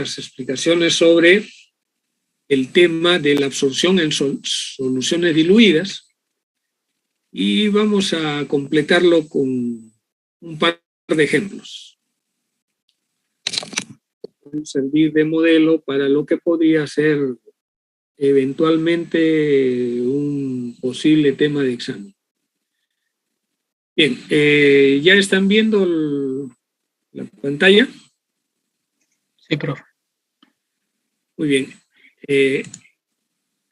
explicaciones sobre el tema de la absorción en soluciones diluidas y vamos a completarlo con un par de ejemplos. Pueden servir de modelo para lo que podría ser eventualmente un posible tema de examen. Bien, ¿ya están viendo la pantalla? Sí, profe. Muy bien.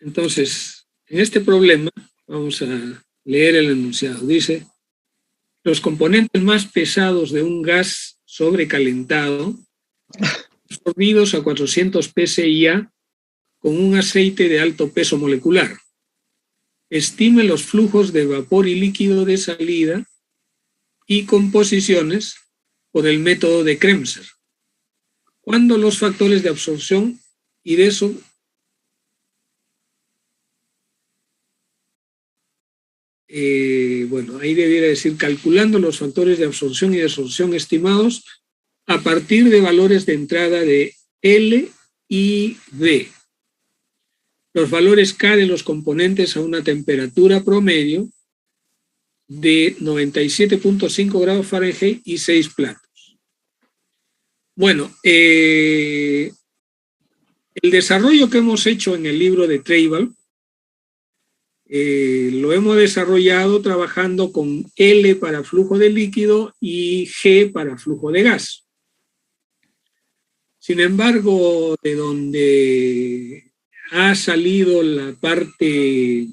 Entonces, en este problema vamos a leer el enunciado. Dice, los componentes más pesados de un gas sobrecalentado absorbidos a 400 pSI con un aceite de alto peso molecular. Estime los flujos de vapor y líquido de salida y composiciones por el método de Kremser, cuando los factores de absorción y de eso bueno, ahí debiera decir calculando los factores de absorción y desorción estimados a partir de valores de entrada de L y D. Los valores K de los componentes a una temperatura promedio de 97.5 grados Fahrenheit y 6 platos. Bueno, el desarrollo que hemos hecho en el libro de Treival lo hemos desarrollado trabajando con L para flujo de líquido y G para flujo de gas. Sin embargo, de donde ha salido la parte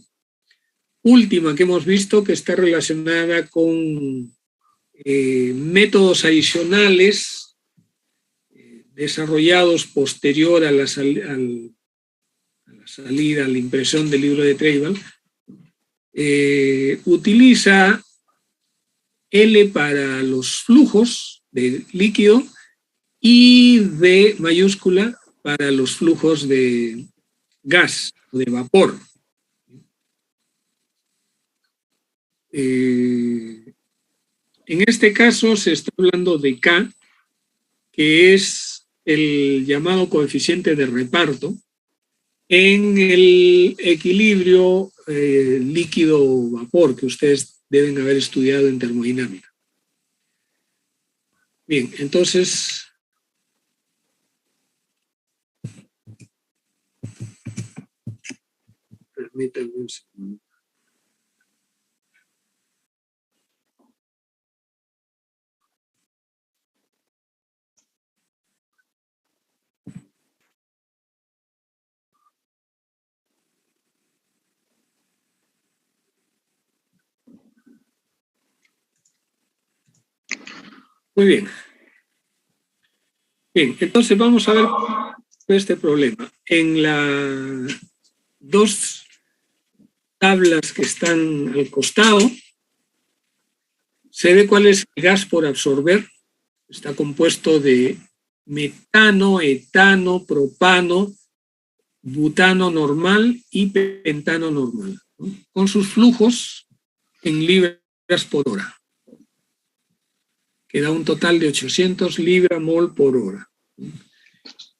última que hemos visto, que está relacionada con métodos adicionales desarrollados posterior a la salida, a la impresión del libro de Treival, utiliza L para los flujos de líquido y V mayúscula para los flujos de gas o de vapor. En este caso se está hablando de K, que es el llamado coeficiente de reparto en el equilibrio líquido-vapor que ustedes deben haber estudiado en termodinámica. Bien, entonces permítanme un segundo. Muy bien. Bien, entonces vamos a ver este problema. En las dos tablas que están al costado, se ve cuál es el gas por absorber. Está compuesto de metano, etano, propano, butano normal y pentano normal, ¿no? Con sus flujos en libras por hora, que da un total de 800 libra-mol por hora.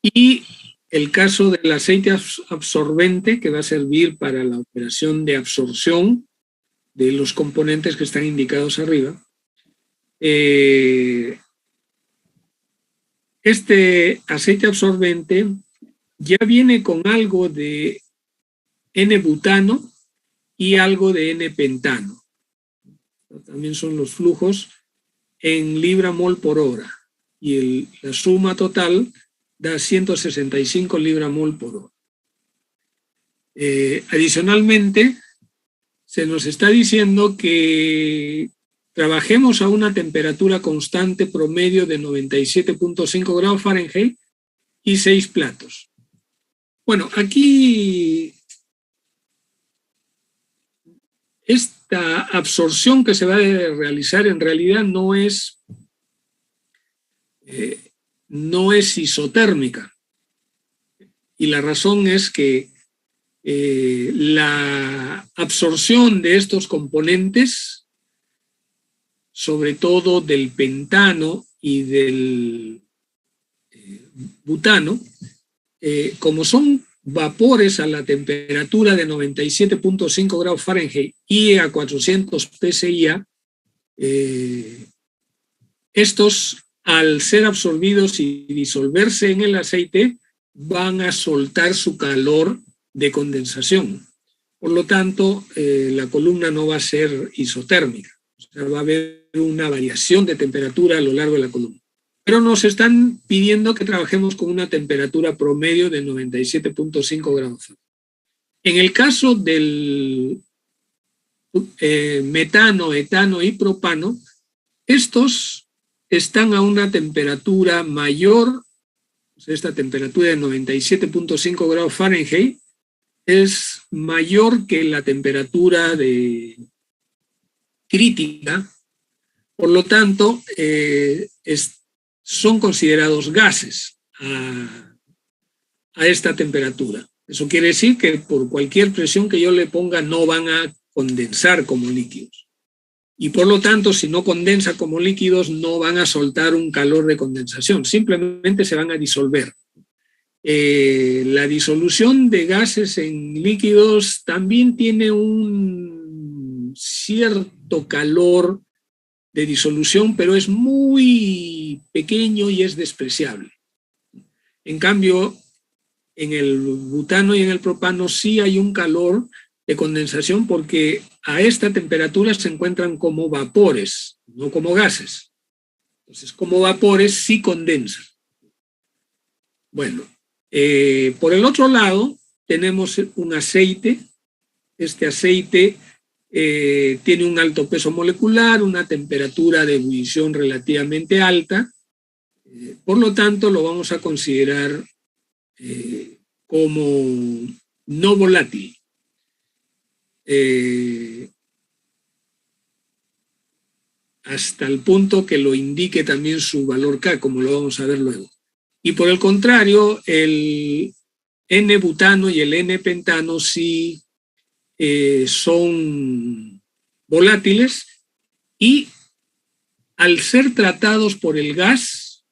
Y el caso del aceite absorbente, que va a servir para la operación de absorción de los componentes que están indicados arriba. Este aceite absorbente ya viene con algo de N-butano y algo de N-pentano. También son los flujos en libra-mol por hora. Y la suma total da 165 libra-mol por hora. Adicionalmente, se nos está diciendo que trabajemos a una temperatura constante promedio de 97.5 grados Fahrenheit y 6 platos. Bueno, aquí esta absorción que se va a realizar en realidad no es isotérmica. Y la razón es que la absorción de estos componentes, sobre todo del pentano y del butano, como son vapores a la temperatura de 97.5 grados Fahrenheit y a 400 pSI, estos, al ser absorbidos y disolverse en el aceite, van a soltar su calor de condensación. Por lo tanto, la columna no va a ser isotérmica. O sea, va a haber una variación de temperatura a lo largo de la columna. Pero nos están pidiendo que trabajemos con una temperatura promedio de 97.5 grados. En el caso del metano, etano y propano, estos están a una temperatura mayor, o sea, esta temperatura de 97.5 grados Fahrenheit es mayor que la temperatura crítica, por lo tanto, son considerados gases a esta temperatura. Eso quiere decir que por cualquier presión que yo le ponga no van a condensar como líquidos. Y por lo tanto, si no condensa como líquidos, no van a soltar un calor de condensación, simplemente se van a disolver. La disolución de gases en líquidos también tiene un cierto calor de disolución, pero es muy pequeño y es despreciable. En cambio, en el butano y en el propano sí hay un calor de condensación porque a esta temperatura se encuentran como vapores, no como gases. Entonces, como vapores sí condensan. Bueno, por el otro lado tenemos un aceite. Este aceite tiene un alto peso molecular, una temperatura de ebullición relativamente alta, por lo tanto lo vamos a considerar como no volátil. Hasta el punto que lo indique también su valor K, como lo vamos a ver luego. Y por el contrario, el N-butano y el N-pentano sí son volátiles y al ser tratados por el gas,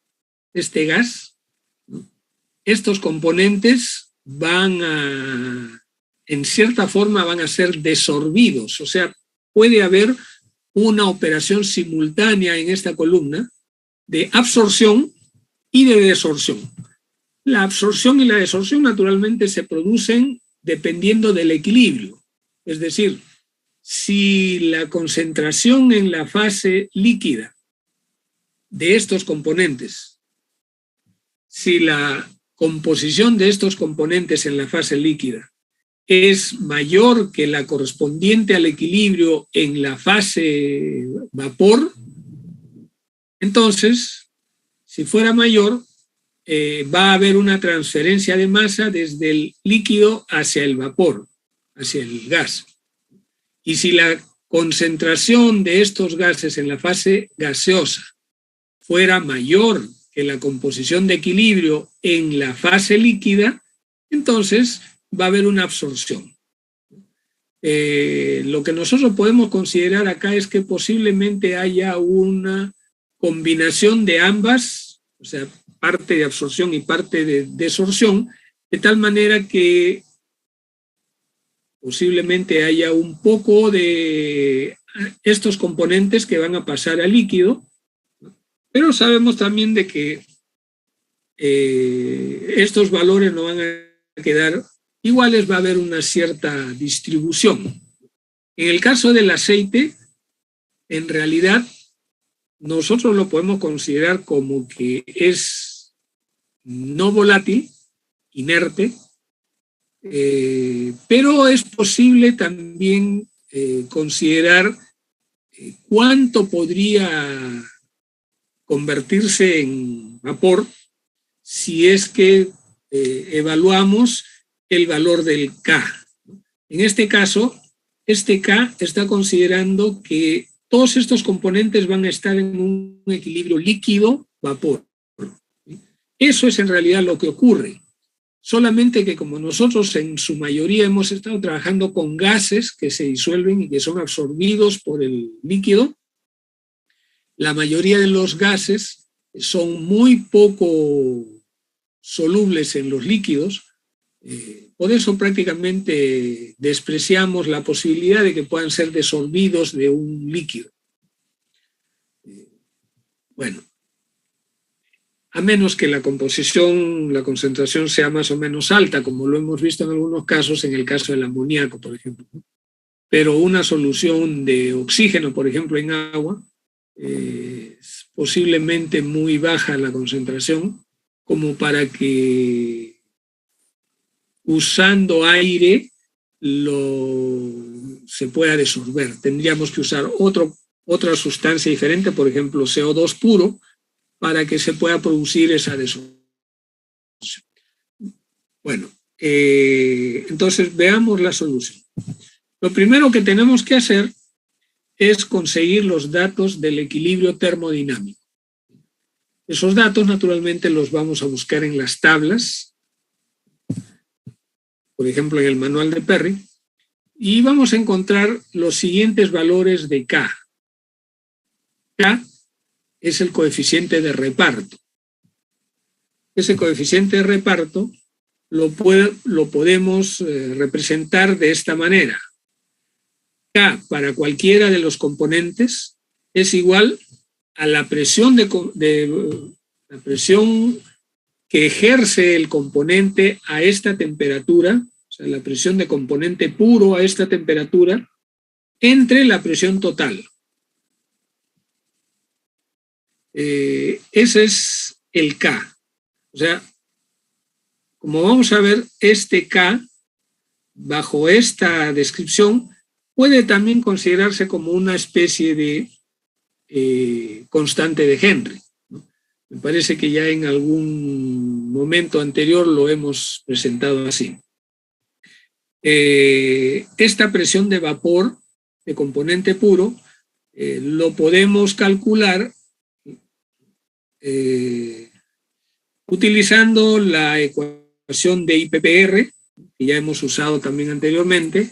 este gas, ¿no?, estos componentes en cierta forma van a ser desorbidos, o sea, puede haber una operación simultánea en esta columna de absorción y de desorción. La absorción y la desorción naturalmente se producen dependiendo del equilibrio. Es decir, si la concentración en la fase líquida de estos componentes, si la composición de estos componentes en la fase líquida es mayor que la correspondiente al equilibrio en la fase vapor, entonces, si fuera mayor, va a haber una transferencia de masa desde el líquido hacia el vapor, hacia el gas. Y si la concentración de estos gases en la fase gaseosa fuera mayor que la composición de equilibrio en la fase líquida, entonces va a haber una absorción. Lo que nosotros podemos considerar acá es que posiblemente haya una combinación de ambas, o sea, parte de absorción y parte de desorción, de tal manera que posiblemente haya un poco de estos componentes que van a pasar al líquido, pero sabemos también de que estos valores no van a quedar iguales, va a haber una cierta distribución. En el caso del aceite, en realidad, nosotros lo podemos considerar como que es no volátil, inerte, pero es posible también considerar cuánto podría convertirse en vapor si es que evaluamos el valor del K. En este caso, este K está considerando que todos estos componentes van a estar en un equilibrio líquido-vapor. Eso es en realidad lo que ocurre. Solamente que como nosotros en su mayoría hemos estado trabajando con gases que se disuelven y que son absorbidos por el líquido, la mayoría de los gases son muy poco solubles en los líquidos. Por eso prácticamente despreciamos la posibilidad de que puedan ser desorbidos de un líquido. Bueno, a menos que la composición, la concentración sea más o menos alta, como lo hemos visto en algunos casos, en el caso del amoníaco, por ejemplo. Pero una solución de oxígeno, por ejemplo, en agua, es posiblemente muy baja la concentración, como para que usando aire se pueda disolver. Tendríamos que usar otra sustancia diferente, por ejemplo, CO2 puro, para que se pueda producir esa disolución. Bueno, entonces veamos la solución. Lo primero que tenemos que hacer es conseguir los datos del equilibrio termodinámico. Esos datos, naturalmente, los vamos a buscar en las tablas, por ejemplo, en el manual de Perry, y vamos a encontrar los siguientes valores de K. K es el coeficiente de reparto. Ese coeficiente de reparto lo podemos representar de esta manera. K para cualquiera de los componentes es igual a la presión, la presión que ejerce el componente a esta temperatura, o sea, la presión de componente puro a esta temperatura, entre la presión total. Ese es el K. O sea, como vamos a ver, este K, bajo esta descripción, puede también considerarse como una especie de constante de Henry, ¿no? Me parece que ya en algún momento anterior lo hemos presentado así. Esta presión de vapor de componente puro lo podemos calcular utilizando la ecuación de IPPR, que ya hemos usado también anteriormente.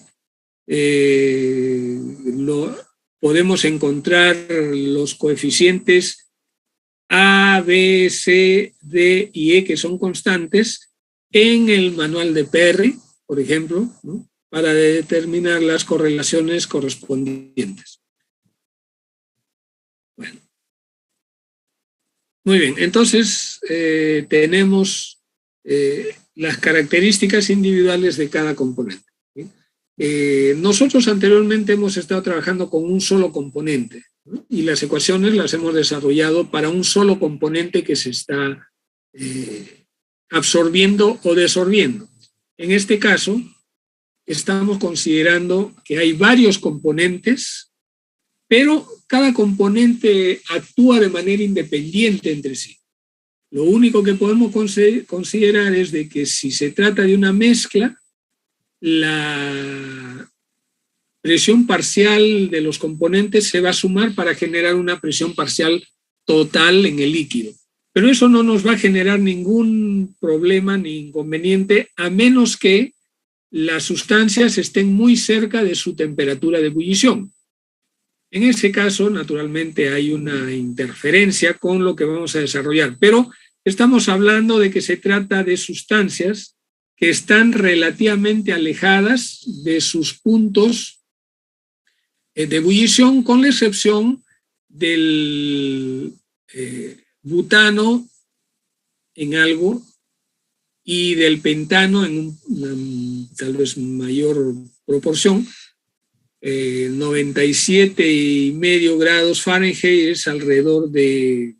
Podemos encontrar los coeficientes A, B, C, D y E, que son constantes, en el manual de Perry, por ejemplo, ¿no?, para determinar las correlaciones correspondientes. Bueno. Muy bien, entonces tenemos las características individuales de cada componente, ¿sí? Nosotros anteriormente hemos estado trabajando con un solo componente, ¿no?, y las ecuaciones las hemos desarrollado para un solo componente que se está absorbiendo o desorbiendo. En este caso, estamos considerando que hay varios componentes, pero cada componente actúa de manera independiente entre sí. Lo único que podemos considerar es de que si se trata de una mezcla, la presión parcial de los componentes se va a sumar para generar una presión parcial total en el líquido. Pero eso no nos va a generar ningún problema ni inconveniente, a menos que las sustancias estén muy cerca de su temperatura de ebullición. En ese caso, naturalmente, hay una interferencia con lo que vamos a desarrollar, pero estamos hablando de que se trata de sustancias que están relativamente alejadas de sus puntos de ebullición, con la excepción del butano en algo y del pentano en una tal vez mayor proporción. 97,5 grados Fahrenheit es alrededor de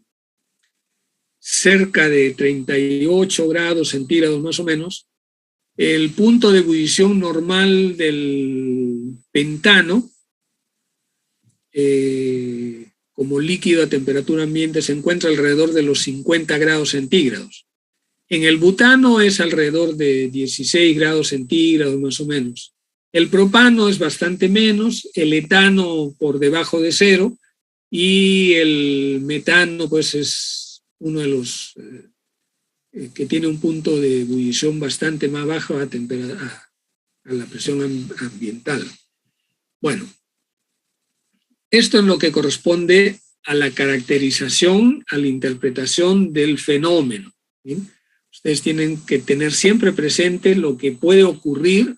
cerca de 38 grados centígrados más o menos. El punto de ebullición normal del pentano como líquido a temperatura ambiente se encuentra alrededor de los 50 grados centígrados. En el butano es alrededor de 16 grados centígrados más o menos. El propano es bastante menos, el etano por debajo de 0 y el metano pues es uno de los que tiene un punto de ebullición bastante más bajo a la presión ambiental. Bueno, esto es lo que corresponde a la caracterización, a la interpretación del fenómeno, ¿sí? Ustedes tienen que tener siempre presente lo que puede ocurrir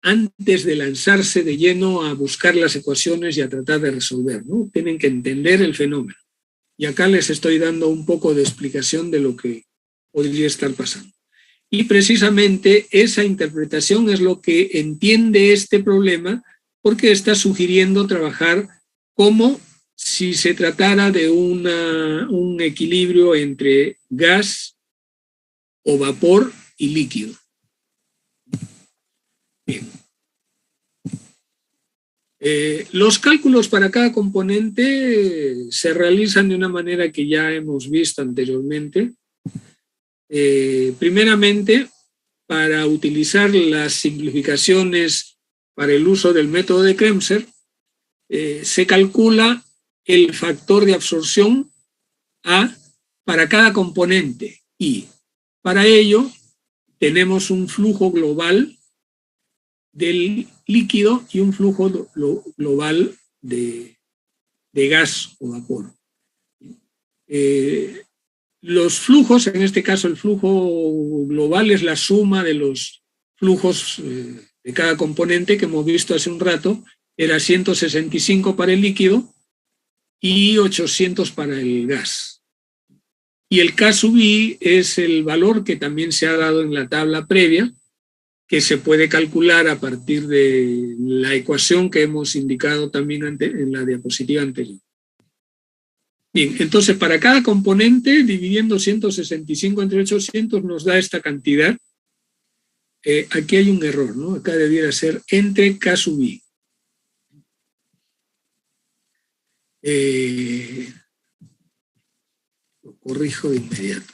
antes de lanzarse de lleno a buscar las ecuaciones y a tratar de resolver, ¿no? Tienen que entender el fenómeno. Y acá les estoy dando un poco de explicación de lo que podría estar pasando. Y precisamente esa interpretación es lo que entiende este problema, porque está sugiriendo trabajar como si se tratara de un equilibrio entre gas o vapor y líquido. Bien. Los cálculos para cada componente se realizan de una manera que ya hemos visto anteriormente. Primeramente, para utilizar las simplificaciones para el uso del método de Kremser, se calcula el factor de absorción A para cada componente y para ello tenemos un flujo global del líquido y un flujo global de gas o vapor. Los flujos, en este caso el flujo global es la suma de los flujos de cada componente que hemos visto hace un rato, era 165 para el líquido y 800 para el gas. Y el K sub I es el valor que también se ha dado en la tabla previa, que se puede calcular a partir de la ecuación que hemos indicado también en la diapositiva anterior. Bien, entonces para cada componente, dividiendo 165 entre 800, nos da esta cantidad. Aquí hay un error, ¿no? Acá debiera ser entre K sub I. Lo corrijo de inmediato.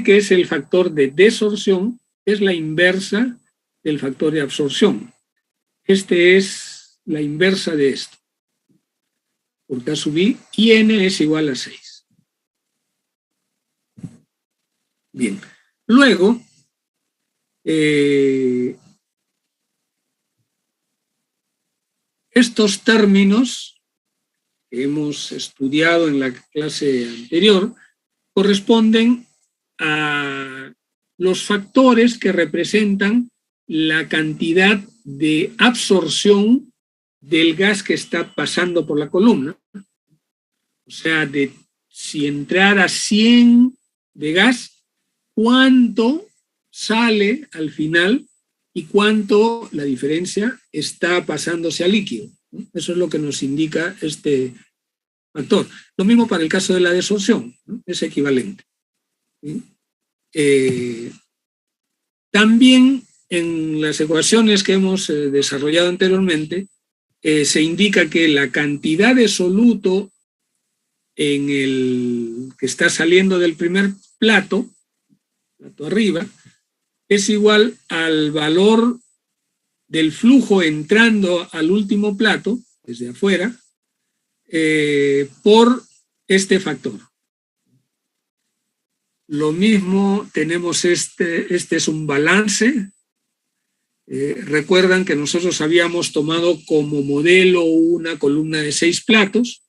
Que es el factor de desorción, es la inversa del factor de absorción. Este es la inversa de esto. Por K sub I, y N es igual a 6. Bien. Luego, estos términos que hemos estudiado en la clase anterior corresponden a los factores que representan la cantidad de absorción del gas que está pasando por la columna. O sea, si entrara 100 de gas, ¿cuánto sale al final y cuánto la diferencia está pasándose a líquido? Eso es lo que nos indica este factor. Lo mismo para el caso de la desorción, ¿no? Es equivalente. También en las ecuaciones que hemos desarrollado anteriormente, se indica que la cantidad de soluto en el que está saliendo del primer plato arriba, es igual al valor del flujo entrando al último plato, desde afuera, por este factor. Lo mismo tenemos este es un balance. Recuerdan que nosotros habíamos tomado como modelo una columna de 6 platos.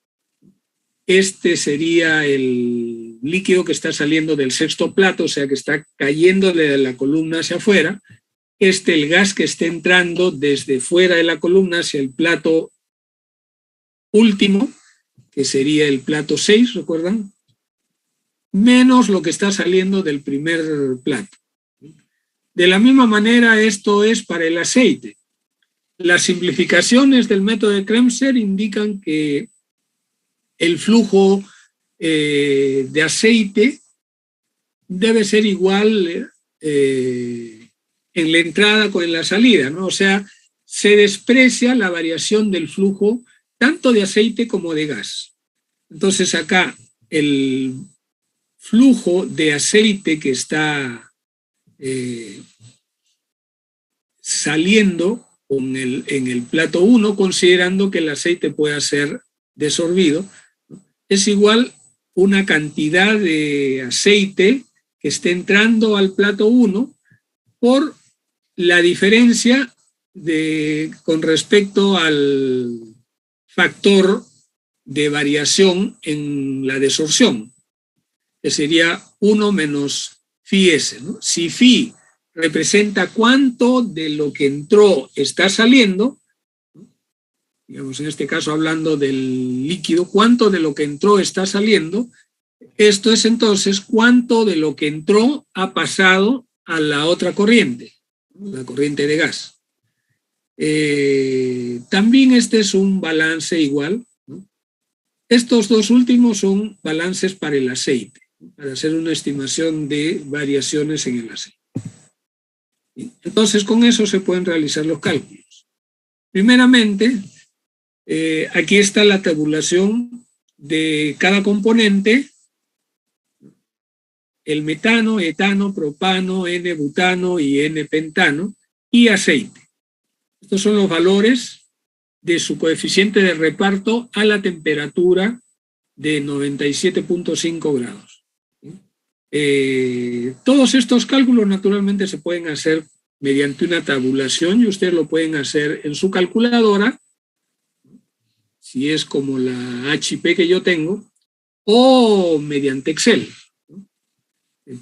Este sería el líquido que está saliendo del sexto plato, o sea que está cayendo de la columna hacia afuera. El gas que está entrando desde fuera de la columna hacia el plato último, que sería el plato 6, ¿recuerdan? Menos lo que está saliendo del primer plato. De la misma manera, esto es para el aceite. Las simplificaciones del método de Kremser indican que el flujo de aceite debe ser igual en la entrada con en la salida, ¿no? O sea, se desprecia la variación del flujo tanto de aceite como de gas. Entonces acá el flujo de aceite que está saliendo en el plato 1, considerando que el aceite pueda ser desorbido, ¿no? Es igual una cantidad de aceite que esté entrando al plato 1 por la diferencia con respecto al factor de variación en la desorción, que sería 1 menos phi s, ¿no? Si phi representa cuánto de lo que entró está saliendo, ¿no? Digamos en este caso hablando del líquido, cuánto de lo que entró está saliendo, esto es entonces cuánto de lo que entró ha pasado a la otra corriente, la corriente de gas. También este es un balance igual, ¿no? Estos dos últimos son balances para el aceite, ¿no? Para hacer una estimación de variaciones en el aceite. Entonces con eso se pueden realizar los cálculos. Primeramente, aquí está la tabulación de cada componente: el metano, etano, propano, N-butano y N-pentano, y aceite. Estos son los valores de su coeficiente de reparto a la temperatura de 97.5 grados. Todos estos cálculos naturalmente se pueden hacer mediante una tabulación y ustedes lo pueden hacer en su calculadora, si es como la HIP que yo tengo, o mediante Excel.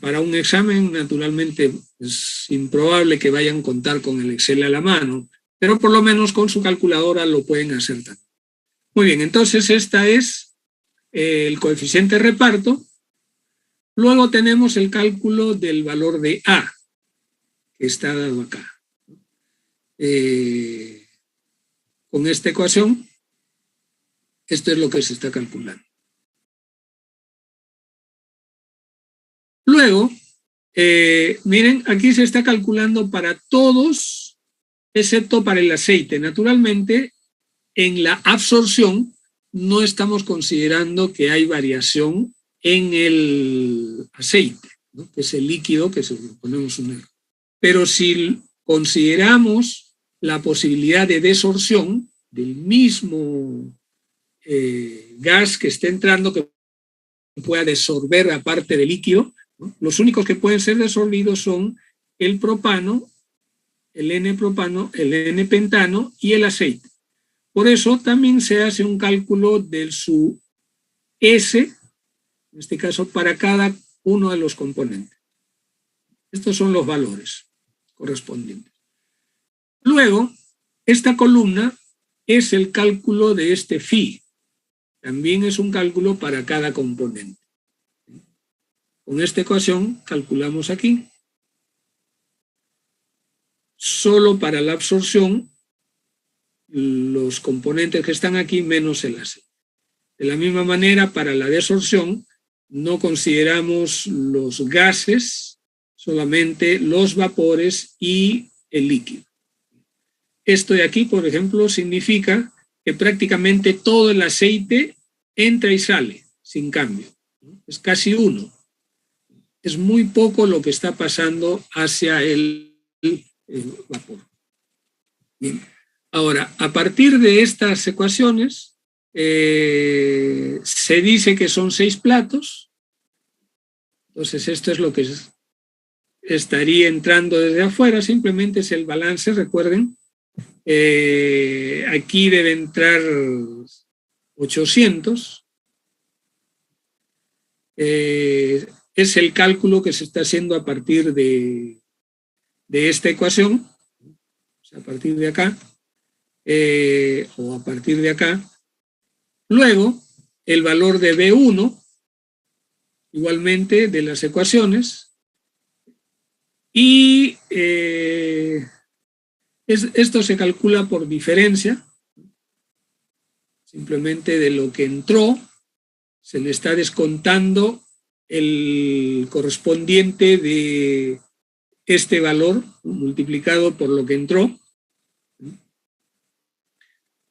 Para un examen, naturalmente, es improbable que vayan a contar con el Excel a la mano, pero por lo menos con su calculadora lo pueden hacer también. Muy bien, entonces esta es el coeficiente de reparto. Luego tenemos el cálculo del valor de A, que está dado acá. Con esta ecuación, esto es lo que se está calculando. Luego, miren, aquí se está calculando para todos, excepto para el aceite. Naturalmente, en la absorción no estamos considerando que hay variación en el aceite, ¿no? Que es el líquido que se le ponemos un R. Pero si consideramos la posibilidad de desorción del mismo gas que esté entrando, que pueda desorber aparte del líquido, ¿no? Los únicos que pueden ser desorbidos son el propano, el N-propano, el N-pentano y el aceite. Por eso también se hace un cálculo de su S, en este caso para cada uno de los componentes. Estos son los valores correspondientes. Luego, esta columna es el cálculo de este phi. También es un cálculo para cada componente. Con esta ecuación calculamos aquí, solo para la absorción, los componentes que están aquí menos el aceite. De la misma manera, para la desorción, no consideramos los gases, solamente los vapores y el líquido. Esto de aquí, por ejemplo, significa que prácticamente todo el aceite entra y sale sin cambio. Es casi uno. Es muy poco lo que está pasando hacia el vapor. Bien. Ahora, a partir de estas ecuaciones, se dice que son 6 platos. Entonces, esto es lo que estaría entrando desde afuera. Simplemente es el balance, recuerden. Aquí debe entrar 800. Es el cálculo que se está haciendo a partir de esta ecuación, o sea, a partir de acá, o a partir de acá. Luego, el valor de B1, igualmente de las ecuaciones, y esto se calcula por diferencia, simplemente de lo que entró, se le está descontando el correspondiente de este valor multiplicado por lo que entró.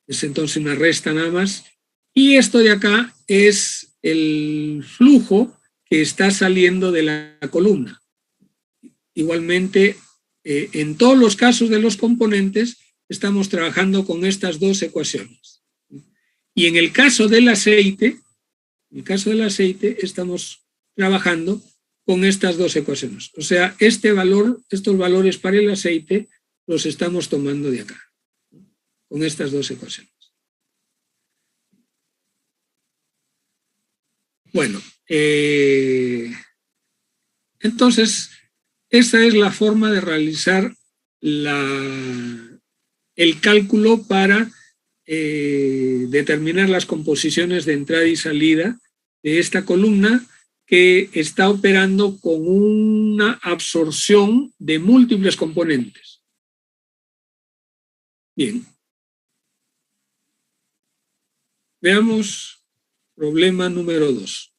Es entonces una resta nada más. Y esto de acá es el flujo que está saliendo de la columna. Igualmente, en todos los casos de los componentes, estamos trabajando con estas dos ecuaciones. Y en el caso del aceite, estamos trabajando con estas dos ecuaciones. O sea, estos valores para el aceite los estamos tomando de acá, con estas dos ecuaciones. Bueno, entonces, esa es la forma de realizar el cálculo para determinar las composiciones de entrada y salida de esta columna que está operando con una absorción de múltiples componentes. Bien. Veamos problema número 2.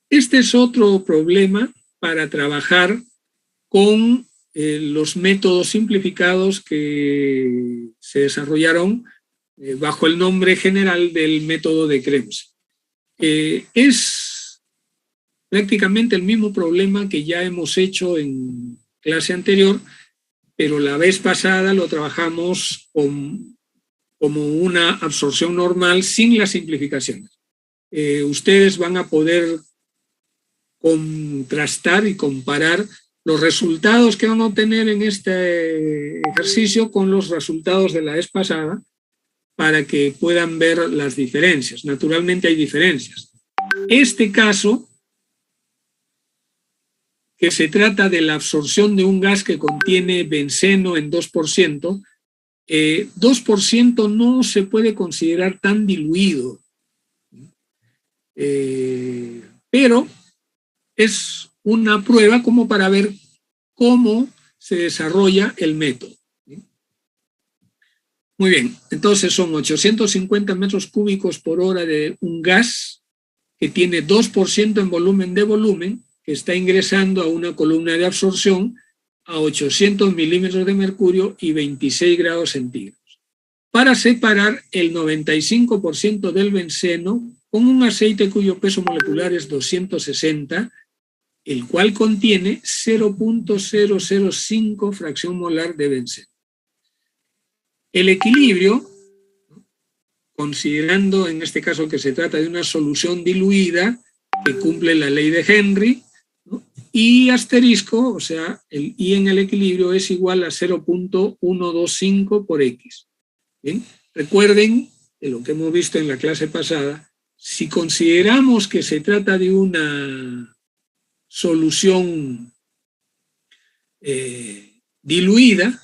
Este es otro problema para trabajar con los métodos simplificados que se desarrollaron bajo el nombre general del método de Krems. Es prácticamente el mismo problema que ya hemos hecho en clase anterior, pero la vez pasada lo trabajamos como una absorción normal sin las simplificaciones. Ustedes van a poder contrastar y comparar los resultados que van a obtener en este ejercicio con los resultados de la vez pasada para que puedan ver las diferencias. Naturalmente hay diferencias. Este caso, que se trata de la absorción de un gas que contiene benceno en 2%, 2% no se puede considerar tan diluido, pero es una prueba como para ver cómo se desarrolla el método. Muy bien, entonces son 850 metros cúbicos por hora de un gas que tiene 2% en volumen de volumen, que está ingresando a una columna de absorción a 800 milímetros de mercurio y 26 grados centígrados, para separar el 95% del benceno con un aceite cuyo peso molecular es 260, el cual contiene 0.005 fracción molar de benceno. El equilibrio, considerando en este caso que se trata de una solución diluida que cumple la ley de Henry, ¿no? Y asterisco, o sea, el I en el equilibrio es igual a 0.125 por X. ¿Bien? Recuerden de lo que hemos visto en la clase pasada, si consideramos que se trata de una solución diluida,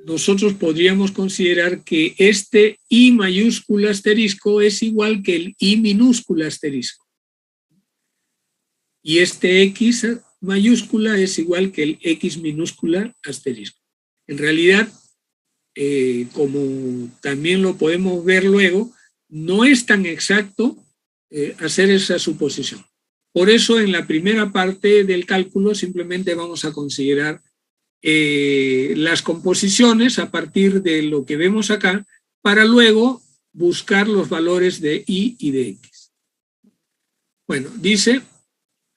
nosotros podríamos considerar que este I mayúscula asterisco es igual que el I minúscula asterisco. Y este X mayúscula es igual que el X minúscula asterisco. En realidad, como también lo podemos ver luego, no es tan exacto hacer esa suposición. Por eso, en la primera parte del cálculo simplemente vamos a considerar las composiciones a partir de lo que vemos acá, para luego buscar los valores de I y de X. Bueno, dice,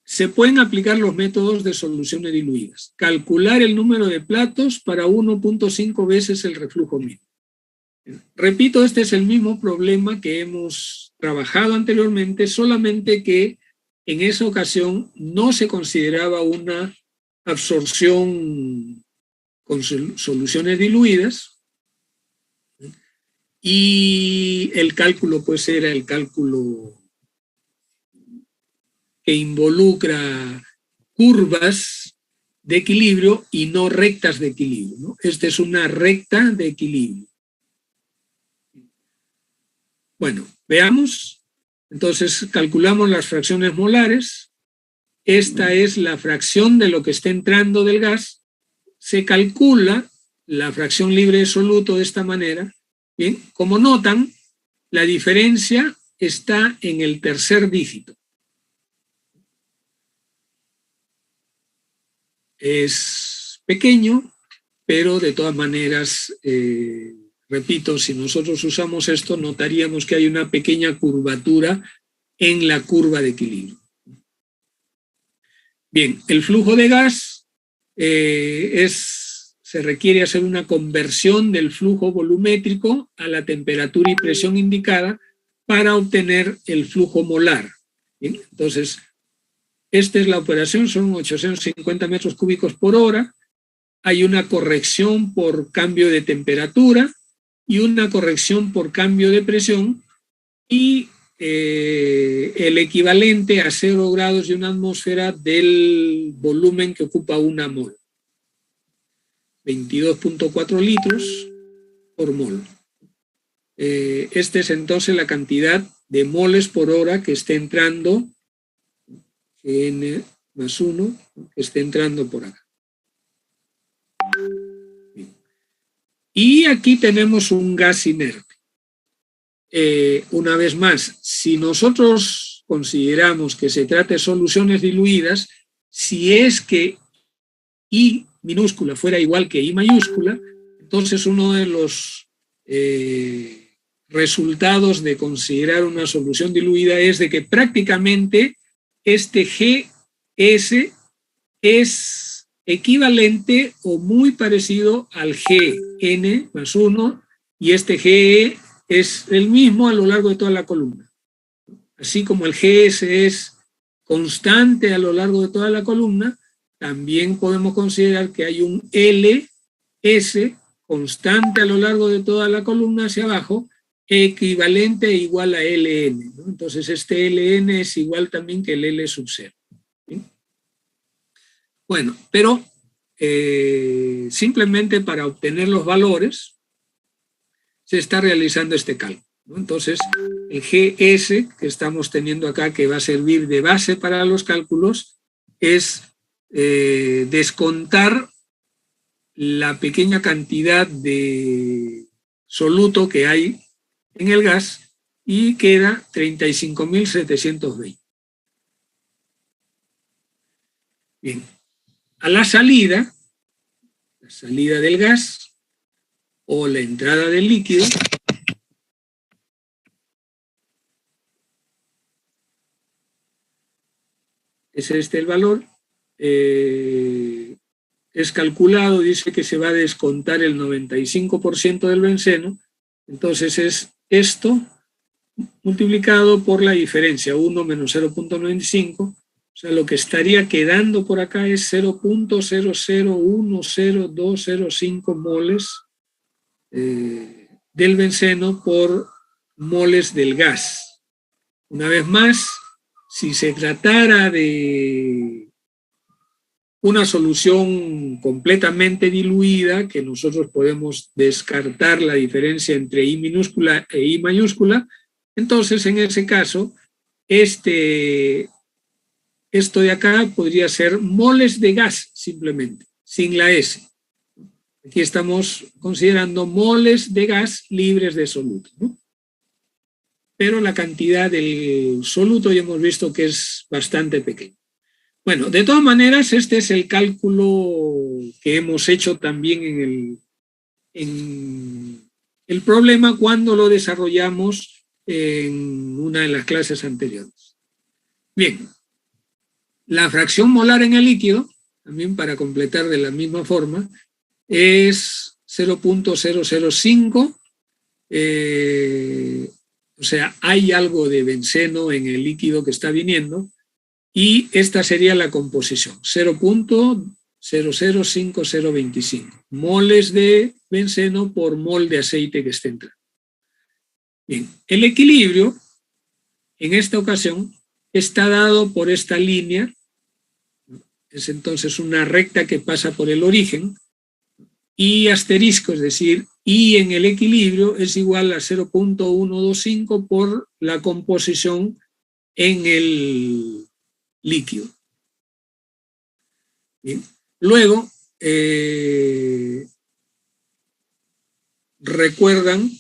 se pueden aplicar los métodos de soluciones diluidas. Calcular el número de platos para 1.5 veces el reflujo mínimo. Repito, este es el mismo problema que hemos trabajado anteriormente, solamente que en esa ocasión no se consideraba una absorción con soluciones diluidas y el cálculo pues era el cálculo que involucra curvas de equilibrio y no rectas de equilibrio, ¿no? Esta es una recta de equilibrio. Bueno, veamos. Entonces calculamos las fracciones molares. Esta es la fracción de lo que está entrando del gas. Se calcula la fracción libre de soluto de esta manera. Bien, como notan, la diferencia está en el tercer dígito. es pequeño, pero de todas maneras, repito, si nosotros usamos esto, notaríamos que hay una pequeña curvatura en la curva de equilibrio. Bien, el flujo de gas se requiere hacer una conversión del flujo volumétrico a la temperatura y presión indicada para obtener el flujo molar. Bien, entonces, esta es la operación, son 850 metros cúbicos por hora. Hay una corrección por cambio de temperatura y una corrección por cambio de presión, y el equivalente a 0 grados y una atmósfera del volumen que ocupa una mol. 22.4 litros por mol. Esta es entonces la cantidad de moles por hora que esté entrando, N más 1, que esté entrando por acá. Bien. Y aquí tenemos un gas inerte. Una vez más, si nosotros consideramos que se trata de soluciones diluidas, si es que I minúscula fuera igual que I mayúscula, entonces uno de los resultados de considerar una solución diluida es de que prácticamente este GS es equivalente o muy parecido al GN más 1, y este GE es el mismo a lo largo de toda la columna. Así como el GS es constante a lo largo de toda la columna, también podemos considerar que hay un LS constante a lo largo de toda la columna hacia abajo, equivalente e igual a LN, ¿no? Entonces este LN es igual también que el L sub 0. ¿Sí? Bueno, pero simplemente para obtener los valores se está realizando este cálculo, ¿no? Entonces el GS que estamos teniendo acá, que va a servir de base para los cálculos, es descontar la pequeña cantidad de soluto que hay en el gas, y queda 35.720. Bien, a la salida del gas o la entrada del líquido, es este el valor. Es calculado, dice que se va a descontar el 95% del benceno, entonces es esto multiplicado por la diferencia, 1 menos 0.95, o sea, lo que estaría quedando por acá es 0.00100205 moles del benceno por moles del gas. Una vez más, si se tratara de una solución completamente diluida, que nosotros podemos descartar la diferencia entre I minúscula e I mayúscula, entonces en ese caso, esto de acá podría ser moles de gas simplemente, sin la S. Aquí estamos considerando moles de gas libres de soluto, ¿no? Pero la cantidad del soluto ya hemos visto que es bastante pequeña. Bueno, de todas maneras, este es el cálculo que hemos hecho también en el problema cuando lo desarrollamos en una de las clases anteriores. Bien, la fracción molar en el líquido, también para completar de la misma forma, es 0.005, o sea, hay algo de benceno en el líquido que está viniendo, y esta sería la composición, 0.005025 moles de benceno por mol de aceite que esté entrando. Bien, el equilibrio en esta ocasión está dado por esta línea, es entonces una recta que pasa por el origen, y asterisco, es decir, I en el equilibrio es igual a 0.125 por la composición en el líquido. Bien. Luego, recuerdan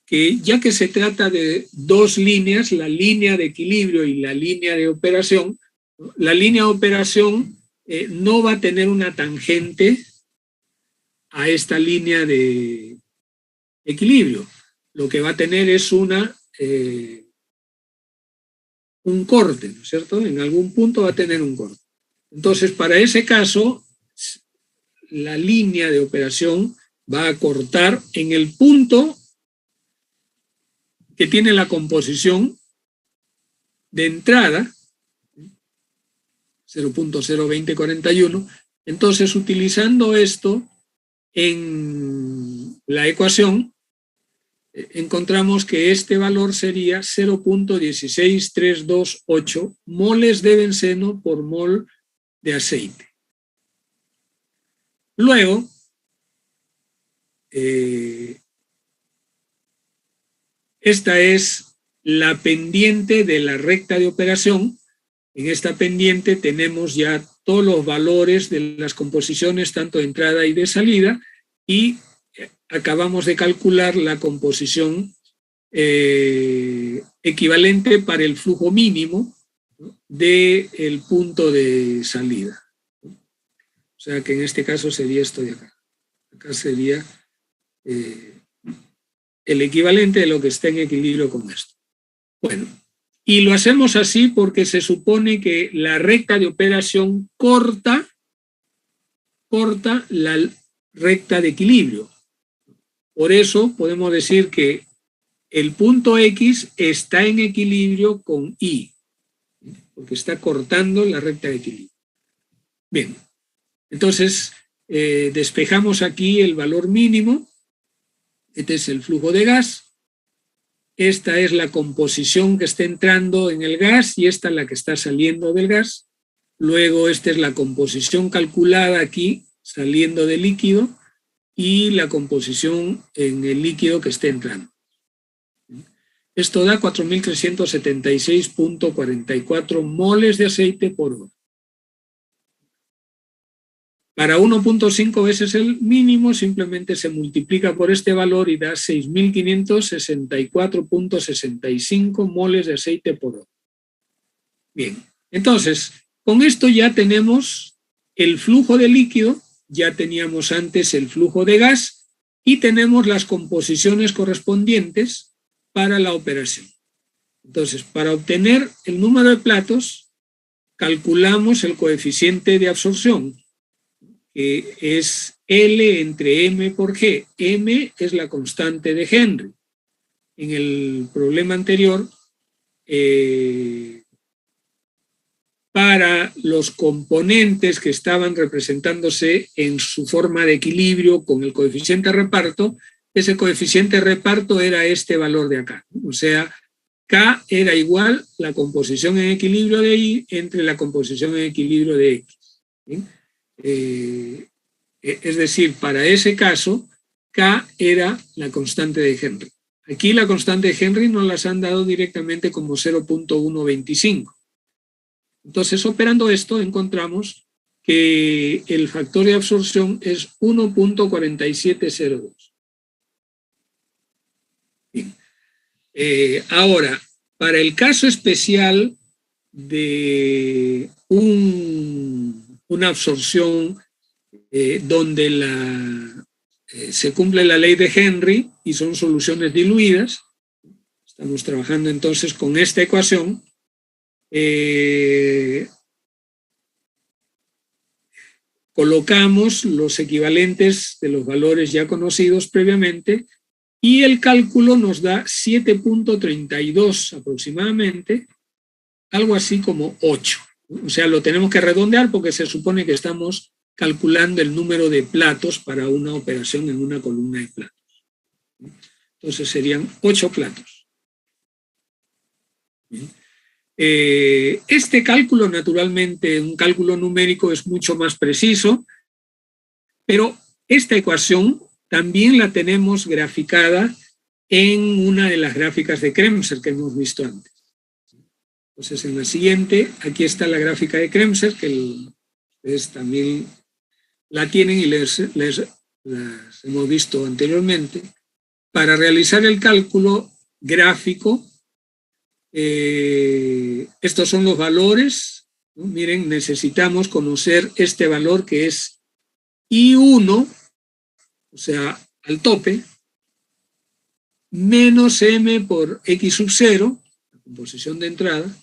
que ya que se trata de dos líneas, la línea de equilibrio y la línea de operación, la línea de operación no va a tener una tangente a esta línea de equilibrio. Lo que va a tener es un corte, ¿no es cierto? En algún punto va a tener un corte. Entonces, para ese caso, la línea de operación va a cortar en el punto que tiene la composición de entrada, 0.02041. Entonces, utilizando esto en la ecuación, encontramos que este valor sería 0.16328 moles de benceno por mol de aceite. Luego, esta es la pendiente de la recta de operación. En esta pendiente tenemos ya todos los valores de las composiciones, tanto de entrada y de salida, y acabamos de calcular la composición equivalente para el flujo mínimo, ¿no?, del punto de salida. O sea que en este caso sería esto de acá. Acá sería el equivalente de lo que está en equilibrio con esto. Bueno, y lo hacemos así porque se supone que la recta de operación corta la recta de equilibrio. Por eso podemos decir que el punto X está en equilibrio con Y, porque está cortando la recta de equilibrio. Bien, entonces despejamos aquí el valor mínimo. Este es el flujo de gas. Esta es la composición que está entrando en el gas y esta es la que está saliendo del gas. Luego esta es la composición calculada aquí saliendo del líquido y la composición en el líquido que esté entrando. Esto da 4.376.44 moles de aceite por hora. Para 1.5 veces el mínimo simplemente se multiplica por este valor y da 6.564.65 moles de aceite por hora. Bien, entonces, con esto ya tenemos el flujo de líquido, ya teníamos antes el flujo de gas y tenemos las composiciones correspondientes para la operación. Entonces, para obtener el número de platos, calculamos el coeficiente de absorción, que es L entre M por G. M es la constante de Henry. En el problema anterior, para los componentes que estaban representándose en su forma de equilibrio con el coeficiente de reparto, ese coeficiente de reparto era este valor de acá. O sea, K era igual la composición en equilibrio de Y entre la composición en equilibrio de X. ¿Sí? Es decir, para ese caso, K era la constante de Henry. Aquí la constante de Henry nos las han dado directamente como 0.125. Entonces, operando esto, encontramos que el factor de absorción es 1.4702. Bien. Ahora, para el caso especial de una absorción donde se cumple la ley de Henry y son soluciones diluidas, estamos trabajando entonces con esta ecuación. Colocamos los equivalentes de los valores ya conocidos previamente y el cálculo nos da 7.32 aproximadamente, algo así como 8. O sea, lo tenemos que redondear porque se supone que estamos calculando el número de platos para una operación en una columna de platos. Entonces serían 8 platos. Este cálculo, naturalmente, un cálculo numérico es mucho más preciso, pero esta ecuación también la tenemos graficada en una de las gráficas de Kremser que hemos visto antes. Entonces, en la siguiente, aquí está la gráfica de Kremser, que ustedes también la tienen y las hemos visto anteriormente. Para realizar el cálculo gráfico, estos son los valores ¿no? Miren, necesitamos conocer este valor que es I1, o sea, al tope, menos M por X sub 0, la composición de entrada,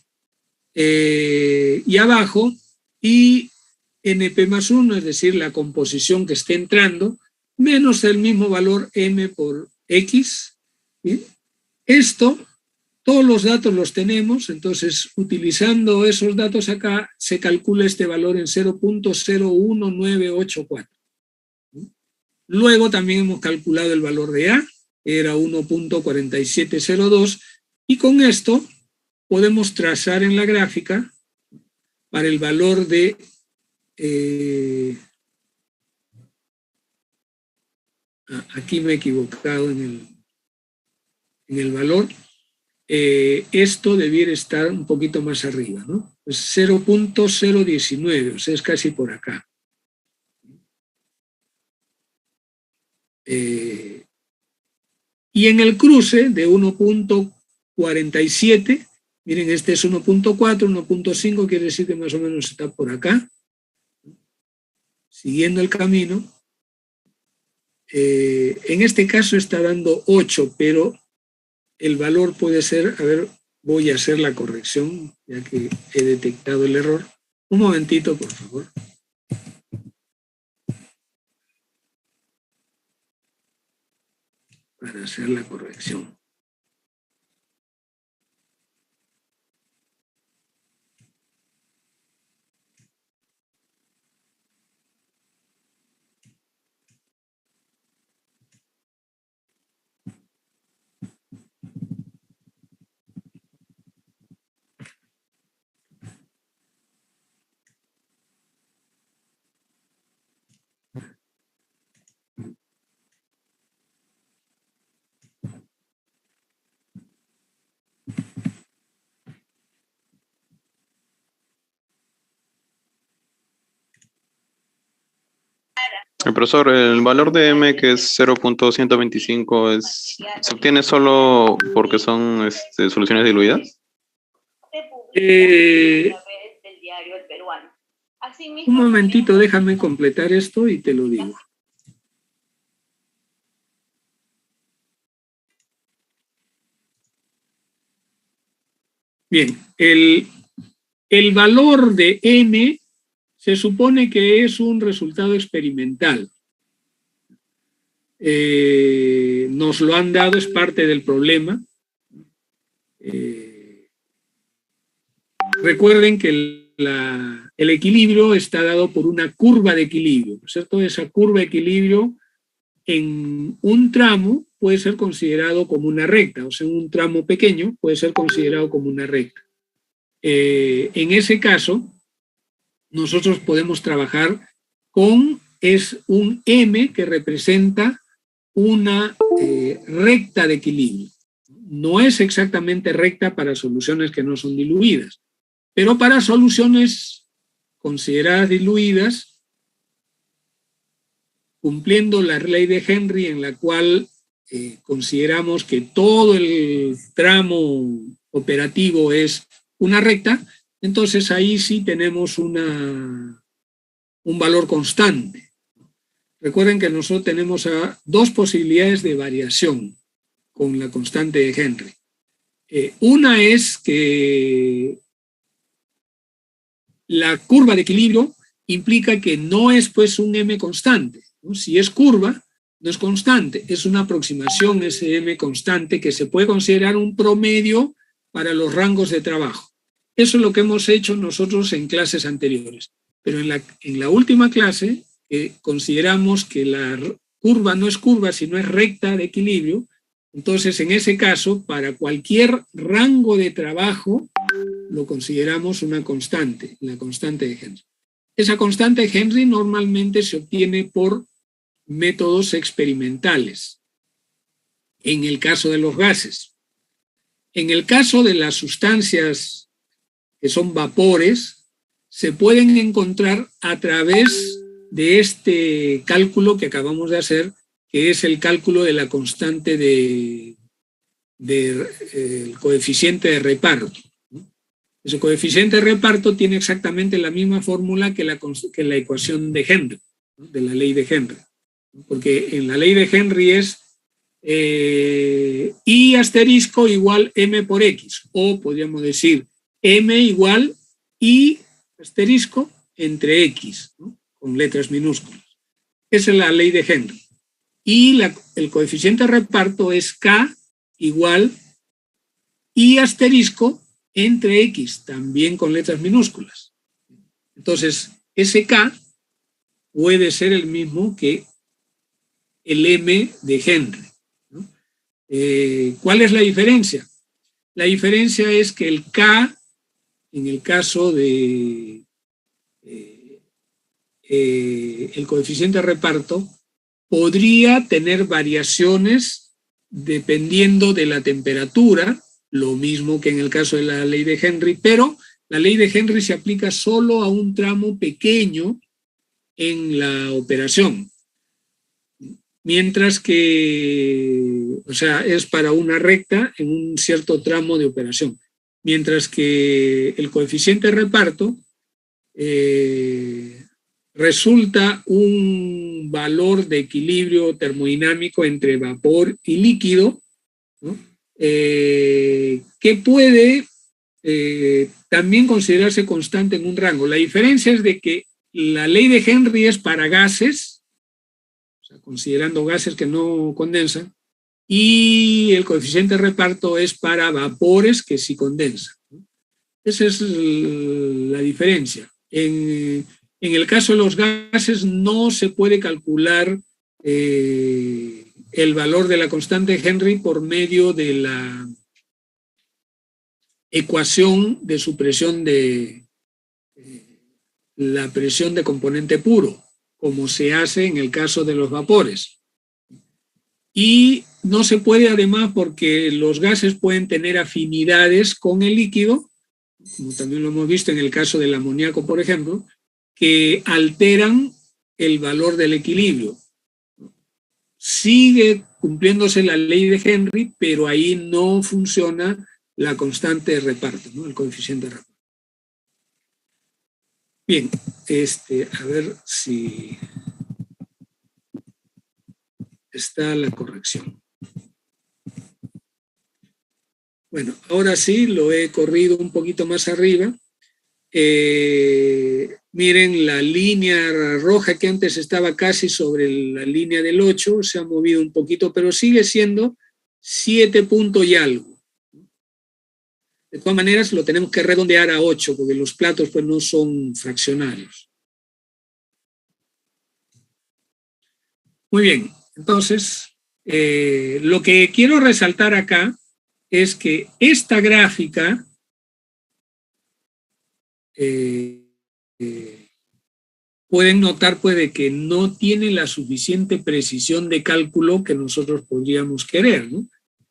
y abajo, y NP más 1, es decir, la composición que esté entrando, menos el mismo valor M por X. ¿Bien? Esto, todos los datos los tenemos, entonces utilizando esos datos acá, se calcula este valor en 0.01984. Luego también hemos calculado el valor de A, era 1.4702, y con esto podemos trazar en la gráfica para el valor de aquí me he equivocado en el valor, esto debiera estar un poquito más arriba, ¿no? Pues 0.019, o sea, es casi por acá. Y en el cruce de 1.47, miren, este es 1.4, 1.5, quiere decir que más o menos está por acá, siguiendo el camino. En este caso está dando 8, pero el valor puede ser, a ver, voy a hacer la corrección, ya que he detectado el error. Un momentito, por favor. Para hacer la corrección. Profesor, el valor de M, que es 0.125, ¿se obtiene solo porque son soluciones diluidas? Un momentito, déjame completar esto y te lo digo. Bien, el valor de M se supone que es un resultado experimental. Nos lo han dado, es parte del problema. Recuerden que el equilibrio está dado por una curva de equilibrio, ¿no es cierto? Esa curva de equilibrio en un tramo puede ser considerado como una recta, o sea, en un tramo pequeño puede ser considerado como una recta. En ese caso, nosotros podemos trabajar con un M que representa una recta de equilibrio. No es exactamente recta para soluciones que no son diluidas, pero para soluciones consideradas diluidas, cumpliendo la ley de Henry, en la cual consideramos que todo el tramo operativo es una recta, entonces ahí sí tenemos un valor constante. Recuerden que nosotros tenemos dos posibilidades de variación con la constante de Henry. Una es que la curva de equilibrio implica que no es pues un M constante, ¿no? Si es curva, no es constante, es una aproximación, ese M constante, que se puede considerar un promedio para los rangos de trabajo. Eso es lo que hemos hecho nosotros en clases anteriores. Pero en la última clase consideramos que la curva no es curva, sino es recta de equilibrio. Entonces, en ese caso, para cualquier rango de trabajo, lo consideramos una constante, la constante de Henry. Esa constante de Henry normalmente se obtiene por métodos experimentales, en el caso de los gases. En el caso de las sustancias que son vapores, se pueden encontrar a través de este cálculo que acabamos de hacer, que es el cálculo de la constante el coeficiente de reparto. Ese coeficiente de reparto tiene exactamente la misma fórmula que la ecuación de Henry, ¿no? De la ley de Henry. Porque en la ley de Henry es I asterisco igual M por X, o podríamos decir M igual I asterisco entre X, ¿no? Con letras minúsculas. Esa es la ley de Henry. Y el coeficiente de reparto es K igual I asterisco entre X, también con letras minúsculas. Entonces, ese K puede ser el mismo que el M de Henry, ¿no? ¿Cuál es la diferencia? La diferencia es que el K, en el caso de el coeficiente de reparto, podría tener variaciones dependiendo de la temperatura, lo mismo que en el caso de la ley de Henry, pero la ley de Henry se aplica solo a un tramo pequeño en la operación, mientras que, o sea, es para una recta en un cierto tramo de operación, mientras que el coeficiente de reparto resulta un valor de equilibrio termodinámico entre vapor y líquido, ¿no? Que puede también considerarse constante en un rango. La diferencia es de que la ley de Henry es para gases, o sea, considerando gases que no condensan, y el coeficiente de reparto es para vapores que sí condensan, ¿no? Esa es la diferencia. En el caso de los gases no se puede calcular el valor de la constante de Henry por medio de la ecuación de supresión de la presión de componente puro, como se hace en el caso de los vapores. Y no se puede además porque los gases pueden tener afinidades con el líquido, como también lo hemos visto en el caso del amoníaco, por ejemplo, que alteran el valor del equilibrio. Sigue cumpliéndose la ley de Henry, pero ahí no funciona la constante de reparto, ¿no? El coeficiente de reparto. Bien, a ver si está la corrección. Bueno, ahora sí, lo he corrido un poquito más arriba. Miren, la línea roja que antes estaba casi sobre la línea del 8, se ha movido un poquito, pero sigue siendo 7 puntos y algo. De todas maneras, lo tenemos que redondear a 8, porque los platos pues, no son fraccionarios. Muy bien, entonces, lo que quiero resaltar acá es que esta gráfica pueden notar puede que no tiene la suficiente precisión de cálculo que nosotros podríamos querer, ¿no?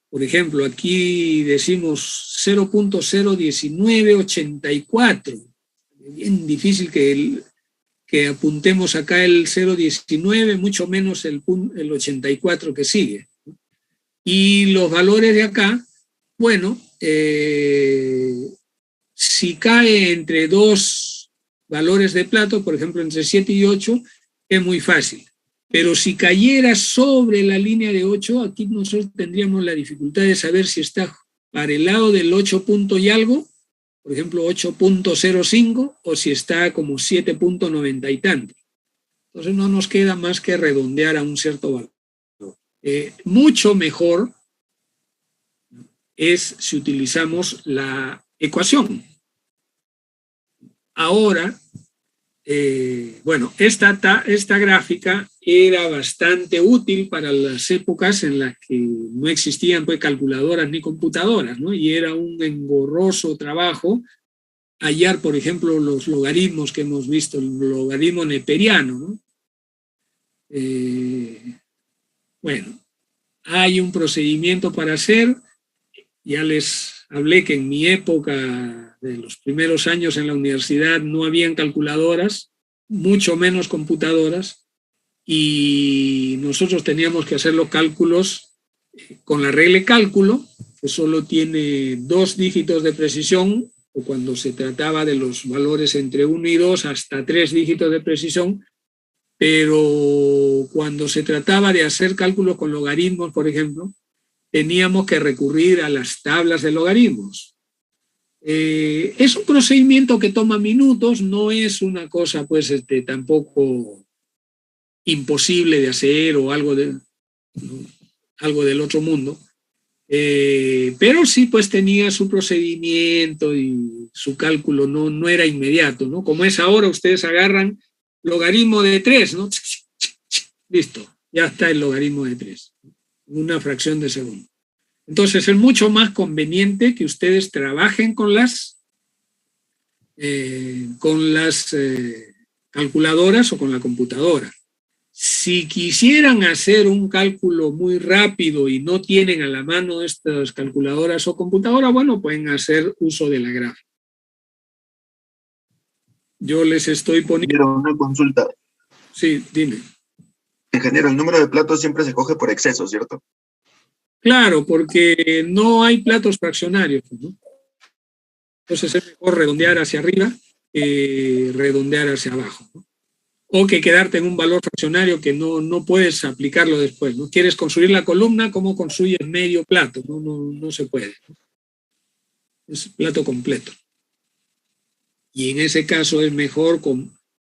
Por ejemplo, aquí decimos 0.01984. Bien difícil que apuntemos acá el 0.19, mucho menos el 84 que sigue. Y los valores de acá, bueno, si cae entre dos valores de plato, por ejemplo, entre 7 y 8, es muy fácil. Pero si cayera sobre la línea de 8, aquí nosotros tendríamos la dificultad de saber si está para el lado del 8 punto y algo, por ejemplo 8.05, o si está como 7.90 y tanto. Entonces no nos queda más que redondear a un cierto valor. Mucho mejor es si utilizamos la ecuación. Ahora, bueno, esta gráfica era bastante útil para las épocas en las que no existían pues, calculadoras ni computadoras, ¿no? Y era un engorroso trabajo hallar, por ejemplo, los logaritmos que hemos visto, el logaritmo neperiano, ¿no? Bueno, hay un procedimiento para hacer. Ya les hablé que en mi época de los primeros años en la universidad no habían calculadoras, mucho menos computadoras, y nosotros teníamos que hacer los cálculos con la regla de cálculo, que solo tiene 2 dígitos de precisión, o cuando se trataba de los valores entre 1 y 2 hasta 3 dígitos de precisión, pero cuando se trataba de hacer cálculos con logaritmos, por ejemplo, teníamos que recurrir a las tablas de logaritmos. Es un procedimiento que toma minutos, no es una cosa pues tampoco imposible de hacer o algo del otro mundo, pero sí pues tenía su procedimiento y su cálculo no era inmediato, ¿no? Como es ahora, ustedes agarran logaritmo de 3, ¿no? Listo, ya está el logaritmo de 3, una fracción de segundo. Entonces es mucho más conveniente que ustedes trabajen con las calculadoras o con la computadora. Si quisieran hacer un cálculo muy rápido y no tienen a la mano estas calculadoras o computadoras, bueno, pueden hacer uso de la gráfica. Yo les estoy poniendo... Una consulta. Sí, dime. Ingeniero, el número de platos siempre se coge por exceso, ¿cierto? Claro, porque no hay platos fraccionarios, ¿no? Entonces es mejor redondear hacia arriba que redondear hacia abajo, ¿no? O que quedarte en un valor fraccionario que no puedes aplicarlo después, ¿no? Quieres construir la columna, ¿cómo construyes medio plato? No se puede, ¿no? Es plato completo. Y en ese caso es mejor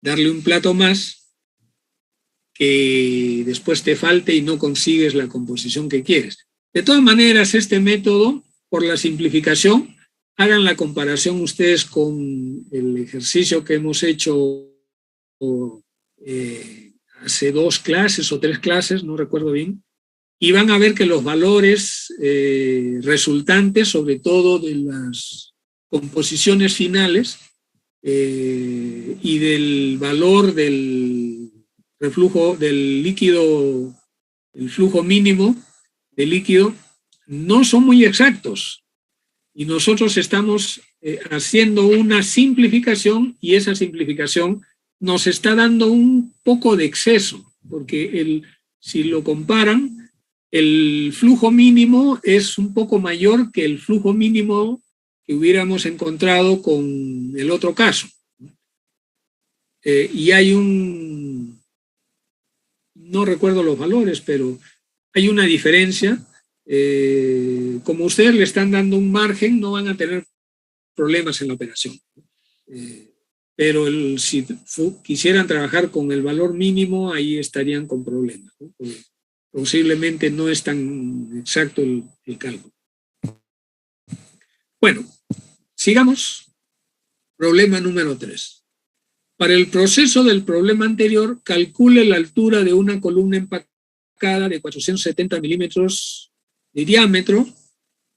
darle un plato más que después te falte y no consigues la composición que quieres. De todas maneras, este método, por la simplificación, hagan la comparación ustedes con el ejercicio que hemos hecho hace 2 clases o 3 clases, no recuerdo bien, y van a ver que los valores resultantes, sobre todo de las composiciones finales y del valor del reflujo del líquido, el flujo mínimo de líquido, no son muy exactos. Y nosotros estamos haciendo una simplificación y esa simplificación nos está dando un poco de exceso, porque si lo comparan, el flujo mínimo es un poco mayor que el flujo mínimo que hubiéramos encontrado con el otro caso. Y hay no recuerdo los valores, pero hay una diferencia. Como ustedes le están dando un margen, no van a tener problemas en la operación. Pero si quisieran trabajar con el valor mínimo, ahí estarían con problemas, ¿no? Posiblemente no es tan exacto el cálculo. Bueno, sigamos. Problema número 3. Para el proceso del problema anterior, calcule la altura de una columna empacada de 470 milímetros de diámetro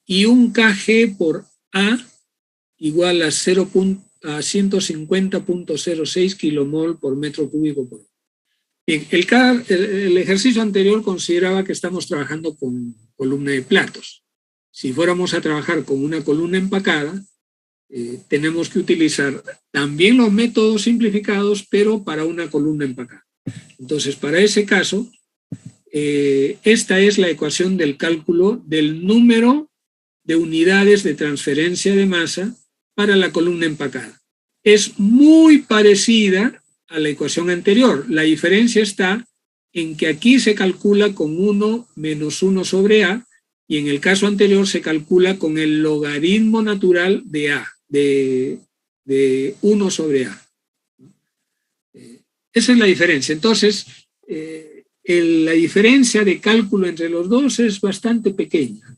y un kg por A igual a 150.06 kilomol por metro cúbico por hora. Bien, el ejercicio anterior consideraba que estamos trabajando con columna de platos. Si fuéramos a trabajar con una columna empacada, tenemos que utilizar también los métodos simplificados, pero para una columna empacada. Entonces, para ese caso, esta es la ecuación del cálculo del número de unidades de transferencia de masa para la columna empacada. Es muy parecida a la ecuación anterior. La diferencia está en que aquí se calcula con 1 menos 1 sobre A y en el caso anterior se calcula con el logaritmo natural de A, de 1 sobre A. Esa es la diferencia. Entonces, la diferencia de cálculo entre los dos es bastante pequeña,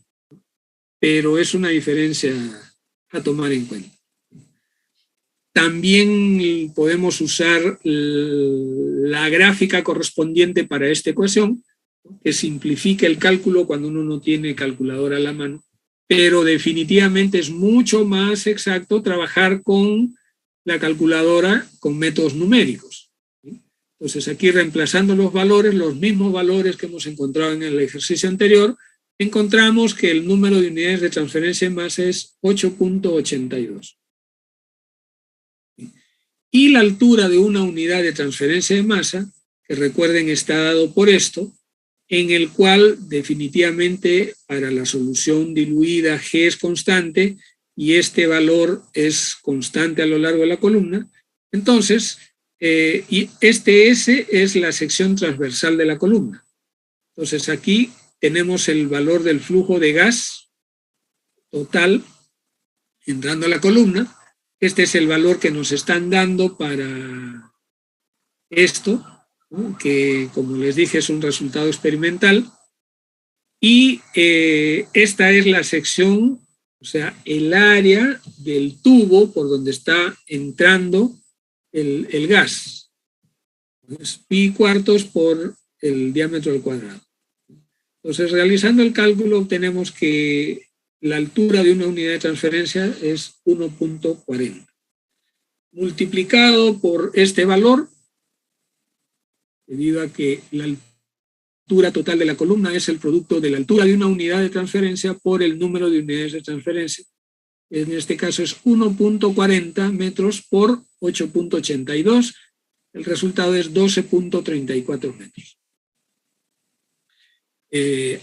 pero es una diferencia a tomar en cuenta. También podemos usar la gráfica correspondiente para esta ecuación, que simplifica el cálculo cuando uno no tiene calculadora a la mano, pero definitivamente es mucho más exacto trabajar con la calculadora con métodos numéricos. Entonces aquí reemplazando los valores, los mismos valores que hemos encontrado en el ejercicio anterior, encontramos que el número de unidades de transferencia de masa es 8.82. Y la altura de una unidad de transferencia de masa, que recuerden está dado por esto, en el cual definitivamente para la solución diluida G es constante y este valor es constante a lo largo de la columna. Entonces, y este S es la sección transversal de la columna. Entonces aquí tenemos el valor del flujo de gas total entrando a la columna. Este es el valor que nos están dando para esto, ¿no? Que como les dije es un resultado experimental. Y esta es la sección, o sea, el área del tubo por donde está entrando el gas. Es pi cuartos por el diámetro al cuadrado. Entonces, realizando el cálculo, obtenemos que la altura de una unidad de transferencia es 1.40. Multiplicado por este valor, debido a que la altura total de la columna es el producto de la altura de una unidad de transferencia por el número de unidades de transferencia. En este caso es 1.40 metros por 8.82. El resultado es 12.34 metros.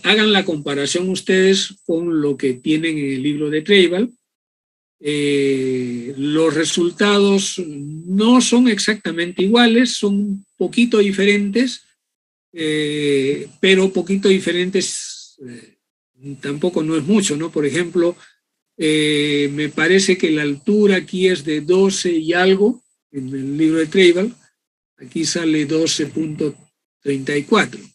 Hagan la comparación ustedes con lo que tienen en el libro de Treibel. Los resultados no son exactamente iguales, son un poquito diferentes, pero poquito diferentes tampoco no es mucho, ¿no? Por ejemplo, me parece que la altura aquí es de 12 y algo en el libro de Treibel, aquí sale 12.34.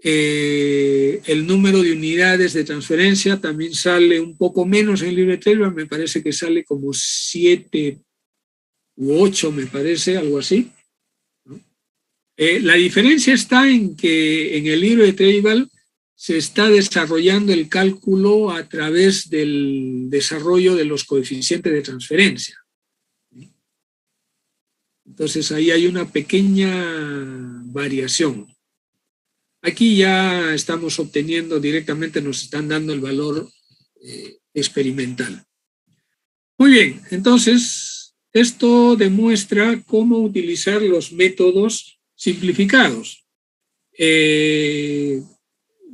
El número de unidades de transferencia también sale un poco menos en el libro de Treibel, me parece que sale como 7 u 8, me parece, algo así, ¿no? La diferencia está en que en el libro de Treibel se está desarrollando el cálculo a través del desarrollo de los coeficientes de transferencia. Entonces ahí hay una pequeña variación. Aquí ya estamos obteniendo directamente, nos están dando el valor experimental. Muy bien, entonces esto demuestra cómo utilizar los métodos simplificados.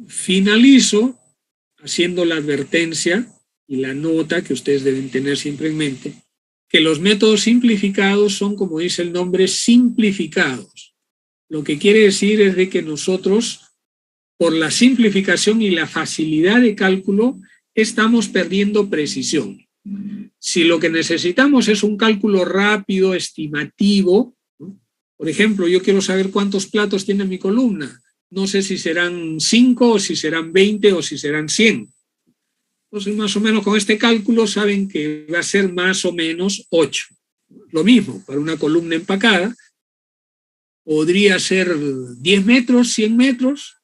Finalizo haciendo la advertencia y la nota que ustedes deben tener siempre en mente, que los métodos simplificados son, como dice el nombre, simplificados. Lo que quiere decir es de que nosotros, por la simplificación y la facilidad de cálculo, estamos perdiendo precisión. Si lo que necesitamos es un cálculo rápido, estimativo, ¿no? Por ejemplo, yo quiero saber cuántos platos tiene mi columna. No sé si serán 5 o si serán 20 o si serán 100. Entonces, más o menos con este cálculo saben que va a ser más o menos 8. Lo mismo, para una columna empacada, podría ser 10 metros, 100 metros.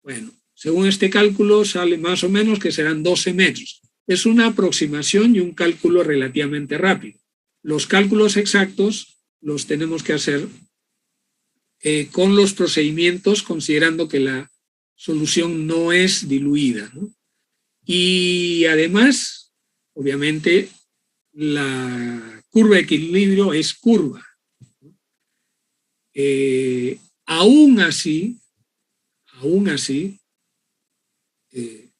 Bueno, según este cálculo sale más o menos que serán 12 metros. Es una aproximación y un cálculo relativamente rápido. Los cálculos exactos los tenemos que hacer con los procedimientos, considerando que la solución no es diluida, ¿no? Y además, obviamente, la curva de equilibrio es curva. Aún así,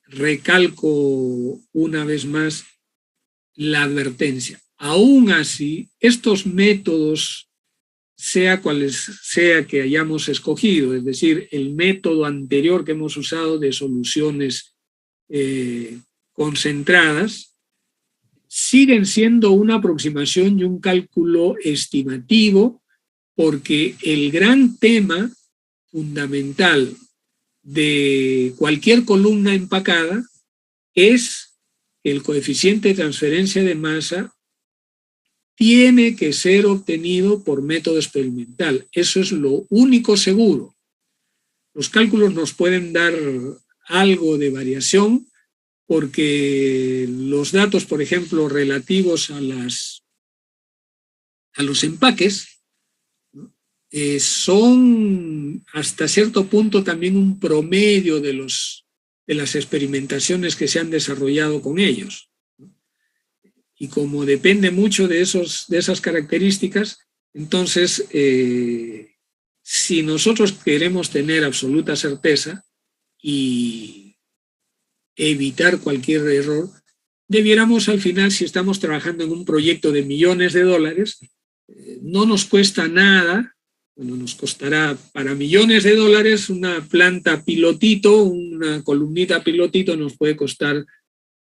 recalco una vez más la advertencia. Aún así, estos métodos, sea cual sea que hayamos escogido, es decir, el método anterior que hemos usado de soluciones concentradas, siguen siendo una aproximación y un cálculo estimativo, porque el gran tema fundamental de cualquier columna empacada es que el coeficiente de transferencia de masa tiene que ser obtenido por método experimental. Eso es lo único seguro. Los cálculos nos pueden dar algo de variación porque los datos, por ejemplo, relativos a los empaques, son hasta cierto punto también un promedio de las experimentaciones que se han desarrollado con ellos. Y como depende mucho de esas características, entonces, si nosotros queremos tener absoluta certeza y evitar cualquier error, debiéramos al final, si estamos trabajando en un proyecto de millones de dólares, no nos cuesta nada, bueno, nos costará para millones de dólares una planta pilotito, una columnita pilotito nos puede costar,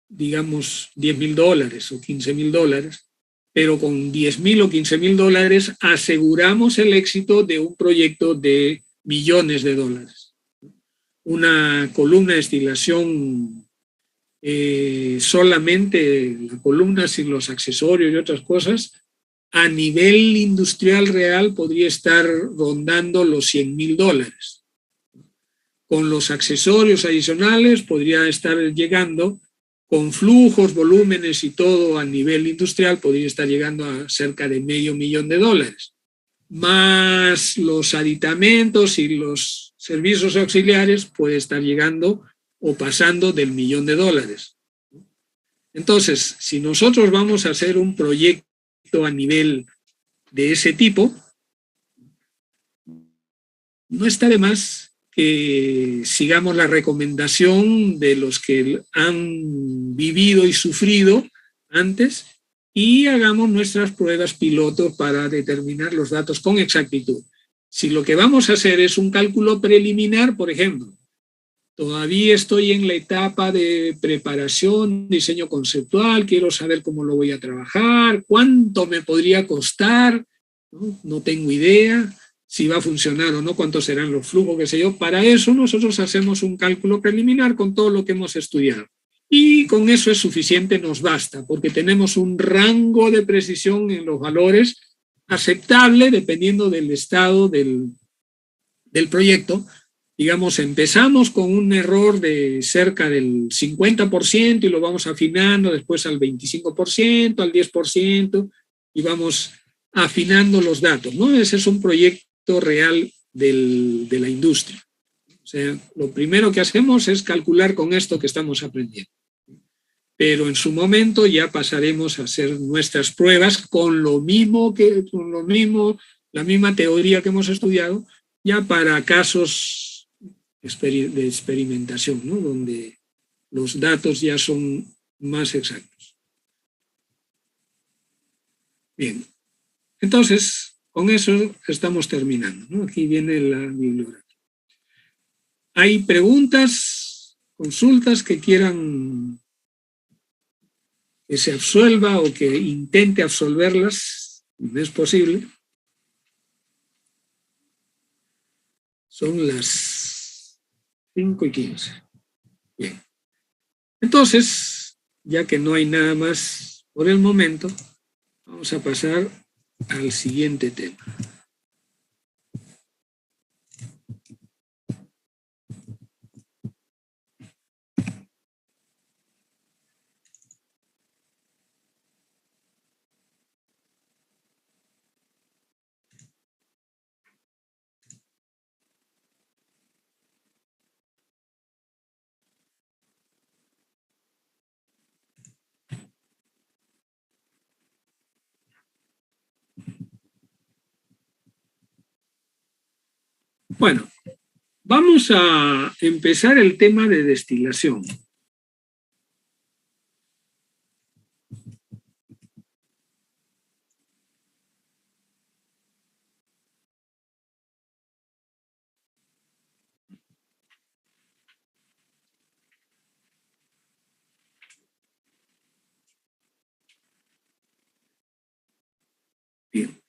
digamos, $10.000 o $15.000, pero con $10.000 o $15.000 aseguramos el éxito de un proyecto de millones de dólares. Una columna de destilación, solamente la columna sin los accesorios y otras cosas, a nivel industrial real podría estar rondando los $100.000. Con los accesorios adicionales podría estar llegando, con flujos, volúmenes y todo a nivel industrial, podría estar llegando a cerca de $500.000. Más los aditamentos y los servicios auxiliares puede estar llegando o pasando del $1.000.000. Entonces, si nosotros vamos a hacer un proyecto a nivel de ese tipo, no está de más que sigamos la recomendación de los que han vivido y sufrido antes y hagamos nuestras pruebas piloto para determinar los datos con exactitud. Si lo que vamos a hacer es un cálculo preliminar, por ejemplo, todavía estoy en la etapa de preparación, diseño conceptual, quiero saber cómo lo voy a trabajar, cuánto me podría costar, no tengo idea si va a funcionar o no, cuántos serán los flujos, qué sé yo. Para eso nosotros hacemos un cálculo preliminar con todo lo que hemos estudiado. Y con eso es suficiente, nos basta, porque tenemos un rango de precisión en los valores aceptable dependiendo del estado del proyecto. Digamos, empezamos con un error de cerca del 50% y lo vamos afinando después al 25%, al 10%, y vamos afinando los datos, ¿no? Ese es un proyecto real de la industria. O sea, lo primero que hacemos es calcular con esto que estamos aprendiendo. Pero en su momento ya pasaremos a hacer nuestras pruebas con la misma teoría que hemos estudiado, ya para casos de experimentación, ¿no? Donde los datos ya son más exactos. Bien, entonces con eso estamos terminando, ¿no? Aquí viene la bibliografía. ¿Hay preguntas, consultas que quieran que se absuelva o que intente absolverlas? No es posible. Son las 5:15. Bien. Entonces, ya que no hay nada más por el momento, vamos a pasar al siguiente tema. Bueno, vamos a empezar el tema de destilación. Bien.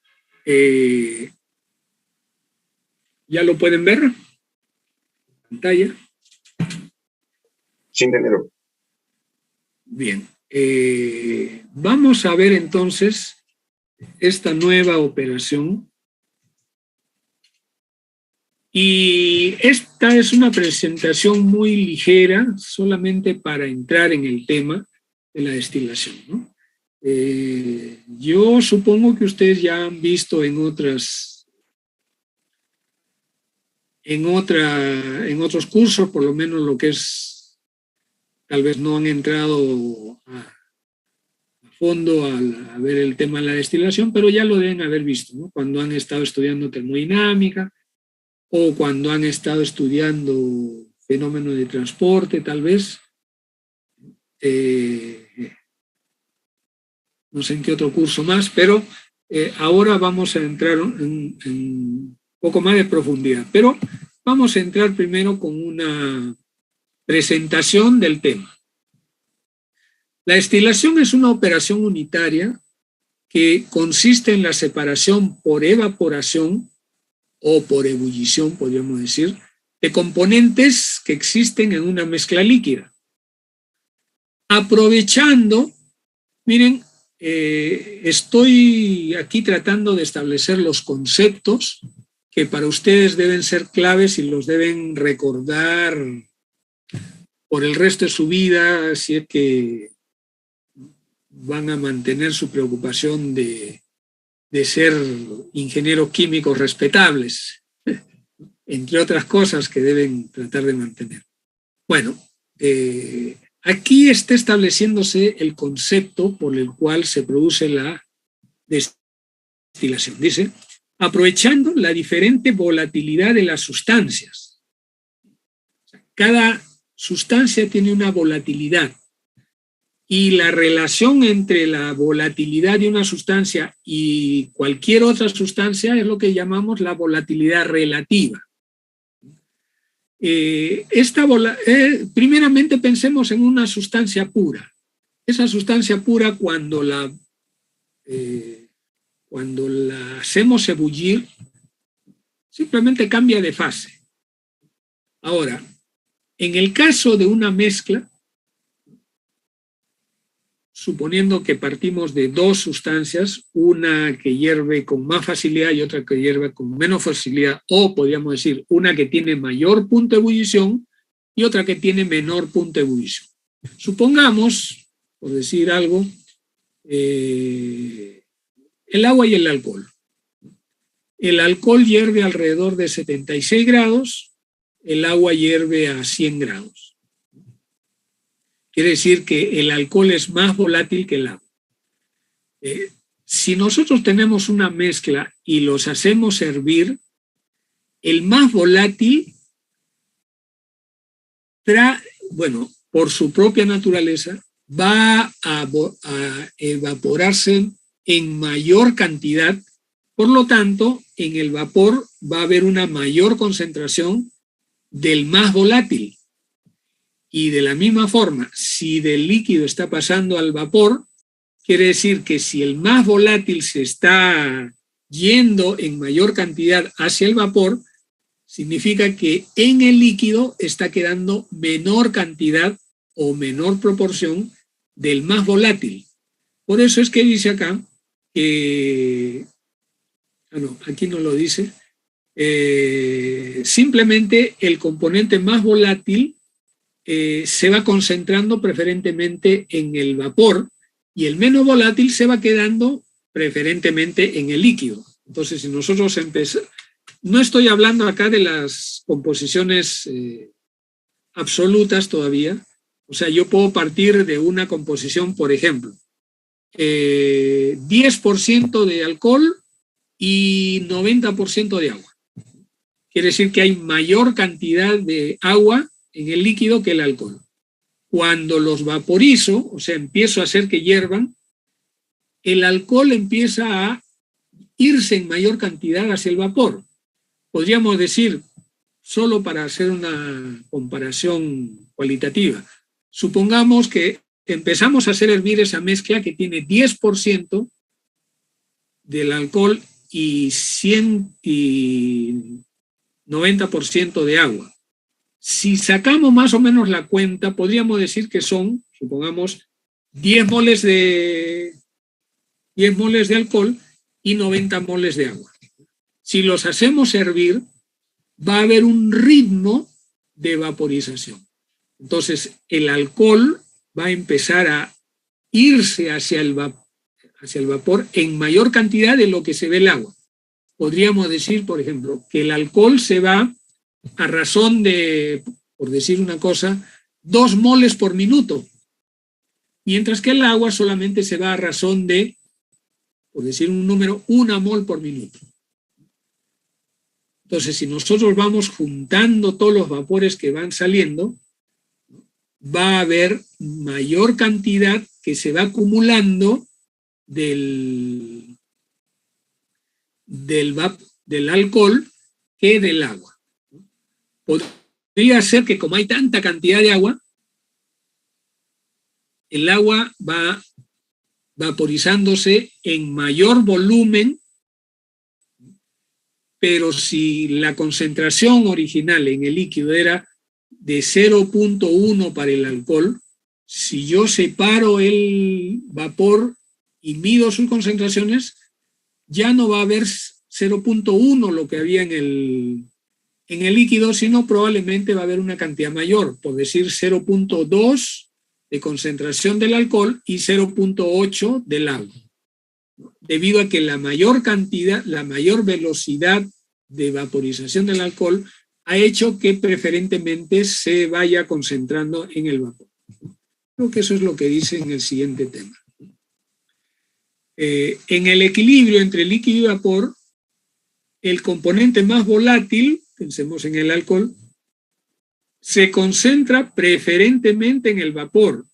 ¿Ya lo pueden ver? Pantalla. Sí, ingeniero. Bien. Vamos a ver entonces esta nueva operación. Y esta es una presentación muy ligera, solamente para entrar en el tema de la destilación, ¿no? Yo supongo que ustedes ya han visto en otros cursos, por lo menos lo que es, tal vez no han entrado a fondo a ver el tema de la destilación, pero ya lo deben haber visto, ¿no? Cuando han estado estudiando termodinámica o cuando han estado estudiando fenómenos de transporte, tal vez. no sé en qué otro curso más, pero ahora vamos a entrar en un poco más de profundidad. Pero vamos a entrar primero con una presentación del tema. La destilación es una operación unitaria que consiste en la separación por evaporación o por ebullición, podríamos decir, de componentes que existen en una mezcla líquida. Aprovechando, miren, estoy aquí tratando de establecer los conceptos que para ustedes deben ser claves y los deben recordar por el resto de su vida, si es que van a mantener su preocupación de ser ingenieros químicos respetables, entre otras cosas que deben tratar de mantener. Bueno, aquí está estableciéndose el concepto por el cual se produce la destilación. Dice, aprovechando la diferente volatilidad de las sustancias. Cada sustancia tiene una volatilidad y la relación entre la volatilidad de una sustancia y cualquier otra sustancia es lo que llamamos la volatilidad relativa. Primeramente pensemos en una sustancia pura. Esa sustancia pura cuando la hacemos ebullir, simplemente cambia de fase. Ahora, en el caso de una mezcla, suponiendo que partimos de dos sustancias, una que hierve con más facilidad y otra que hierve con menos facilidad, o podríamos decir una que tiene mayor punto de ebullición y otra que tiene menor punto de ebullición. Supongamos, por decir algo, el agua y el alcohol. El alcohol hierve alrededor de 76 grados, el agua hierve a 100 grados. Quiere decir que el alcohol es más volátil que el agua. Si nosotros tenemos una mezcla y los hacemos hervir, el más volátil, por su propia naturaleza, va a evaporarse en mayor cantidad. Por lo tanto, en el vapor va a haber una mayor concentración del más volátil. Y de la misma forma, si del líquido está pasando al vapor, quiere decir que si el más volátil se está yendo en mayor cantidad hacia el vapor, significa que en el líquido está quedando menor cantidad o menor proporción del más volátil. Por eso es que dice acá que, aquí no lo dice, simplemente el componente más volátil se va concentrando preferentemente en el vapor y el menos volátil se va quedando preferentemente en el líquido. Entonces, si nosotros empezamos, no estoy hablando acá de las composiciones absolutas todavía, o sea, yo puedo partir de una composición, por ejemplo, 10% de alcohol y 90% de agua. Quiere decir que hay mayor cantidad de agua en el líquido que el alcohol. Cuando los vaporizo, o sea, empiezo a hacer que hiervan, el alcohol empieza a irse en mayor cantidad hacia el vapor. Podríamos decir, solo para hacer una comparación cualitativa, supongamos que empezamos a hacer hervir esa mezcla que tiene 10% del alcohol y 90% de agua. Si sacamos más o menos la cuenta, podríamos decir que son, supongamos, 10 moles de alcohol y 90 moles de agua. Si los hacemos hervir, va a haber un ritmo de vaporización. Entonces, el alcohol va a empezar a irse hacia el vapor en mayor cantidad de lo que se ve el agua. Podríamos decir, por ejemplo, que el alcohol se va a razón de, por decir una cosa, 2 moles por minuto, mientras que el agua solamente se va a razón de, por decir un número, 1 mol por minuto. Entonces, si nosotros vamos juntando todos los vapores que van saliendo, va a haber mayor cantidad que se va acumulando del alcohol que del agua. Podría ser que como hay tanta cantidad de agua, el agua va vaporizándose en mayor volumen, pero si la concentración original en el líquido era de 0.1 para el alcohol, si yo separo el vapor y mido sus concentraciones, ya no va a haber 0.1 lo que había en el líquido, sino probablemente va a haber una cantidad mayor, por decir 0.2 de concentración del alcohol y 0.8 del agua, debido a que la mayor cantidad, la mayor velocidad de vaporización del alcohol ha hecho que preferentemente se vaya concentrando en el vapor. Creo que eso es lo que dice en el siguiente tema. En el equilibrio entre líquido y vapor, el componente más volátil, pensemos en el alcohol, se concentra preferentemente en el vapor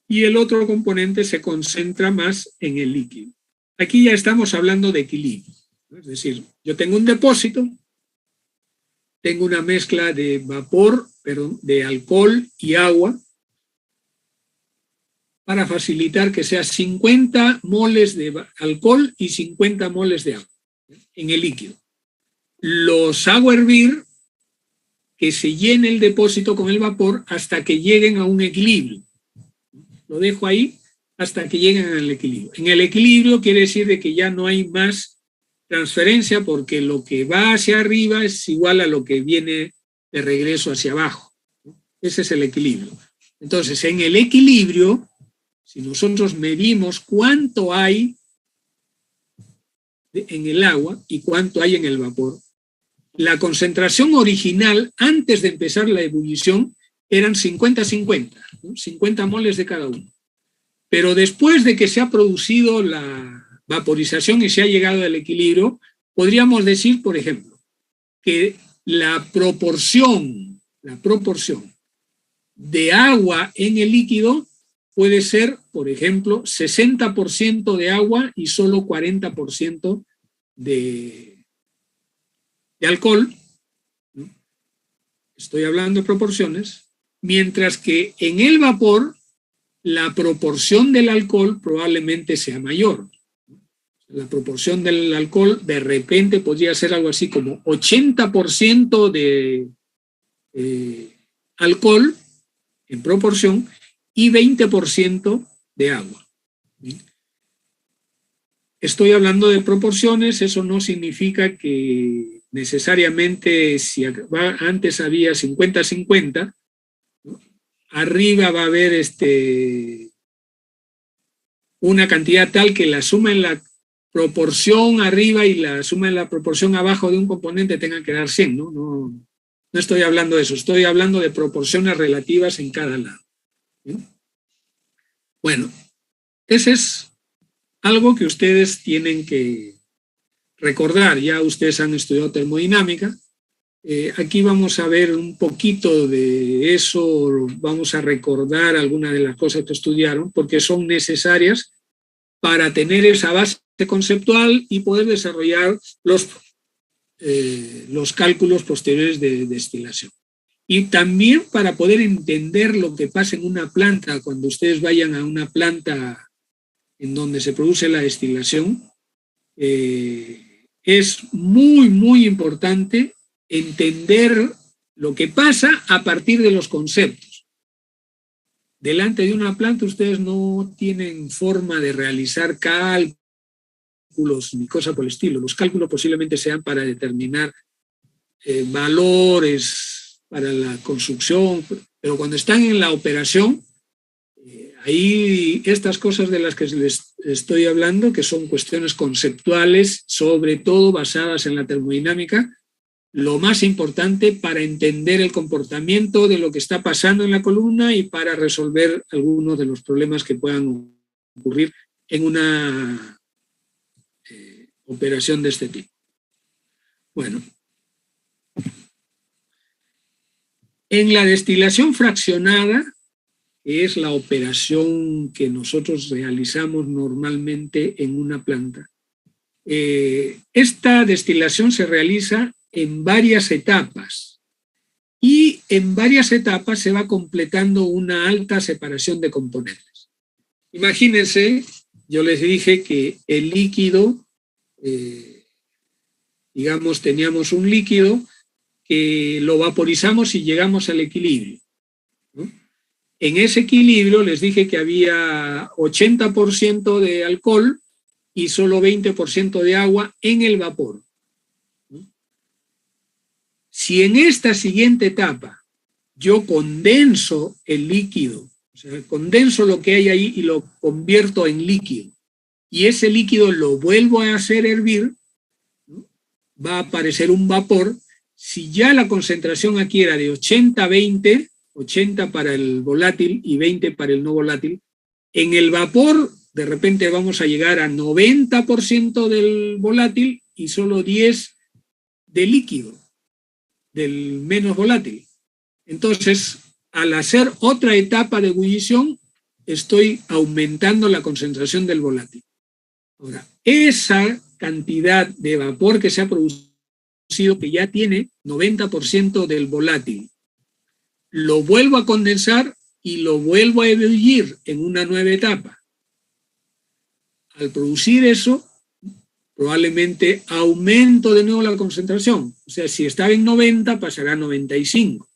y el otro componente se concentra más en el líquido. Aquí ya estamos hablando de equilibrio. Es decir, yo tengo un depósito, tengo una mezcla de vapor, perdón, de alcohol y agua, para facilitar que sea 50 moles de alcohol y 50 moles de agua en el líquido. Los hago hervir, que se llene el depósito con el vapor hasta que lleguen a un equilibrio. Lo dejo ahí hasta que lleguen al equilibrio. En el equilibrio quiere decir de que ya no hay más transferencia, porque lo que va hacia arriba es igual a lo que viene de regreso hacia abajo. Ese es el equilibrio. Entonces, en el equilibrio, si nosotros medimos cuánto hay en el agua y cuánto hay en el vapor, la concentración original antes de empezar la ebullición eran 50-50, ¿no? 50 moles de cada uno. Pero después de que se ha producido la vaporización y se ha llegado al equilibrio, podríamos decir, por ejemplo, que la proporción de agua en el líquido puede ser, por ejemplo, 60% de agua y solo 40% de alcohol, ¿no? Estoy hablando de proporciones, mientras que en el vapor la proporción del alcohol probablemente sea mayor. La proporción del alcohol de repente podría ser algo así como 80% de alcohol en proporción y 20% de agua. Estoy hablando de proporciones, eso no significa que necesariamente si antes había 50-50, ¿no? Arriba va a haber una cantidad tal que la suma en la proporción arriba y la suma en la proporción abajo de un componente tengan que dar 100, ¿no? No estoy hablando de eso, estoy hablando de proporciones relativas en cada lado. ¿Sí? Bueno, ese es algo que ustedes tienen que recordar. Ya ustedes han estudiado termodinámica. Aquí vamos a ver un poquito de eso, vamos a recordar algunas de las cosas que estudiaron, porque son necesarias para tener esa base conceptual y poder desarrollar los cálculos posteriores de destilación. Y también para poder entender lo que pasa en una planta, cuando ustedes vayan a una planta en donde se produce la destilación, es muy, muy importante entender lo que pasa a partir de los conceptos. Delante de una planta ustedes no tienen forma de realizar cálculos ni cosa por el estilo. Los cálculos posiblemente sean para determinar valores para la construcción, pero cuando están en la operación, ahí estas cosas de las que les estoy hablando, que son cuestiones conceptuales, sobre todo basadas en la termodinámica, lo más importante para entender el comportamiento de lo que está pasando en la columna y para resolver algunos de los problemas que puedan ocurrir en una operación de este tipo. Bueno, en la destilación fraccionada, que es la operación que nosotros realizamos normalmente en una planta. Esta destilación se realiza en varias etapas y en varias etapas se va completando una alta separación de componentes. Imagínense, yo les dije que el líquido, digamos, teníamos un líquido que lo vaporizamos y llegamos al equilibrio, ¿no? En ese equilibrio les dije que había 80% de alcohol y solo 20% de agua en el vapor. Si en esta siguiente etapa yo condenso el líquido, o sea, condenso lo que hay ahí y lo convierto en líquido, y ese líquido lo vuelvo a hacer hervir, ¿no? Va a aparecer un vapor. Si ya la concentración aquí era de 80-20, 80 para el volátil y 20 para el no volátil, en el vapor de repente vamos a llegar a 90% del volátil y solo 10 de líquido, del menos volátil. Entonces, al hacer otra etapa de ebullición, estoy aumentando la concentración del volátil. Ahora, esa cantidad de vapor que se ha producido, que ya tiene 90% del volátil, lo vuelvo a condensar y lo vuelvo a ebullir en una nueva etapa. Al producir eso, probablemente aumento de nuevo la concentración. O sea, si estaba en 90, pasará a 95.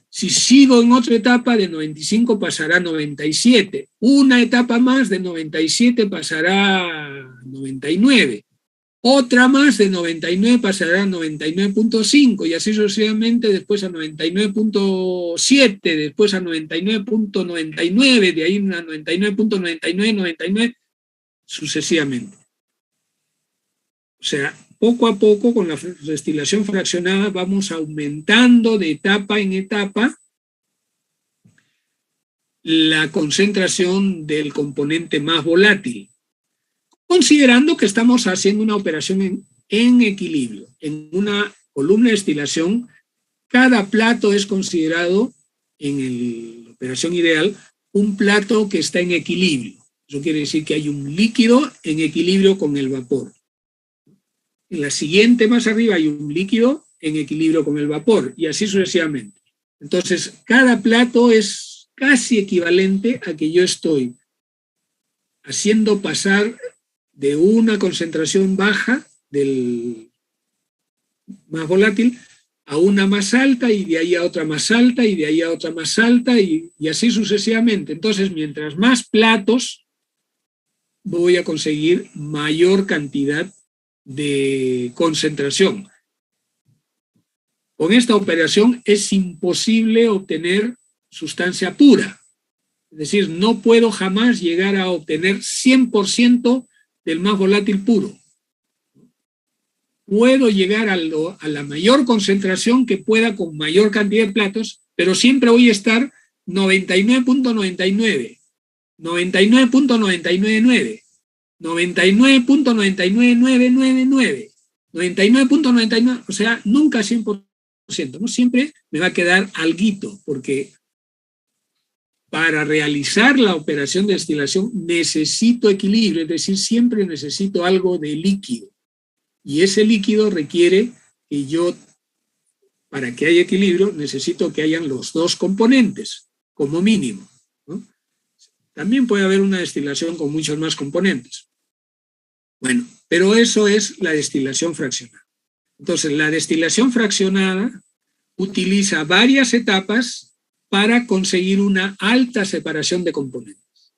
Si sigo en otra etapa, de 95 pasará a 97. Una etapa más, de 97 pasará a 99. Otra más, de 99 pasará a 99.5 y así sucesivamente, después a 99.7, después a 99.99, de ahí a 99.99, 99, sucesivamente. O sea, poco a poco con la destilación fraccionada vamos aumentando de etapa en etapa la concentración del componente más volátil, considerando que estamos haciendo una operación en equilibrio. En una columna de destilación, cada plato es considerado, en la operación ideal, un plato que está en equilibrio. Eso quiere decir que hay un líquido en equilibrio con el vapor. En la siguiente más arriba hay un líquido en equilibrio con el vapor, y así sucesivamente. Entonces, cada plato es casi equivalente a que yo estoy haciendo pasar de una concentración baja del más volátil a una más alta, y de ahí a otra más alta, y de ahí a otra más alta, y así sucesivamente. Entonces, mientras más platos, voy a conseguir mayor cantidad de concentración. Con esta operación es imposible obtener sustancia pura. Es decir, no puedo jamás llegar a obtener 100% del más volátil puro. Puedo llegar a la mayor concentración que pueda con mayor cantidad de platos, pero siempre voy a estar 99.99, 99.999, 99.99999, 99.99, o sea, nunca 100%, ¿no? Siempre me va a quedar alguito, porque para realizar la operación de destilación necesito equilibrio, es decir, siempre necesito algo de líquido. Y ese líquido requiere que yo, para que haya equilibrio, necesito que hayan los dos componentes, como mínimo, ¿no? También puede haber una destilación con muchos más componentes. Bueno, pero eso es la destilación fraccionada. Entonces, la destilación fraccionada utiliza varias etapas para conseguir una alta separación de componentes.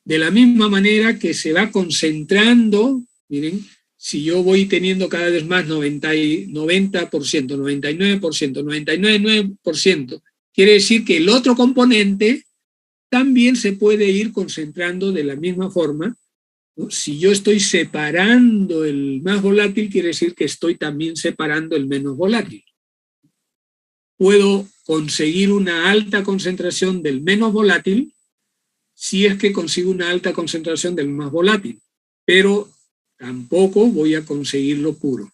De la misma manera que se va concentrando, miren, si yo voy teniendo cada vez más 90%, 99%, 99%, quiere decir que el otro componente también se puede ir concentrando de la misma forma, ¿no? Si yo estoy separando el más volátil, quiere decir que estoy también separando el menos volátil. Puedo conseguir una alta concentración del menos volátil si es que consigo una alta concentración del más volátil, pero tampoco voy a conseguirlo puro.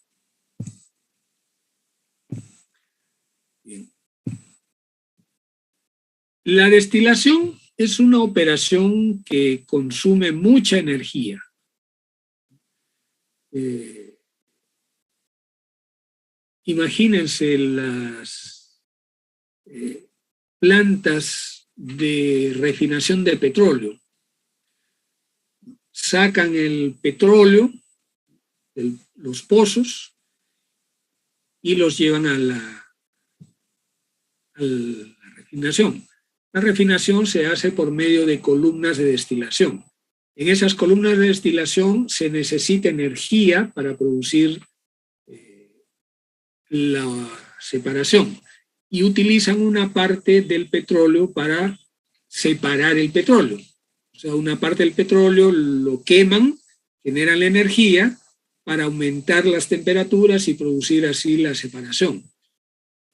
Bien. La destilación es una operación que consume mucha energía. Imagínense las plantas de refinación de petróleo. Sacan el petróleo de los pozos y los llevan a la refinación. La refinación se hace por medio de columnas de destilación. En esas columnas de destilación se necesita energía para producir la separación y utilizan una parte del petróleo para separar el petróleo. O sea, una parte del petróleo lo queman, generan la energía para aumentar las temperaturas y producir así la separación.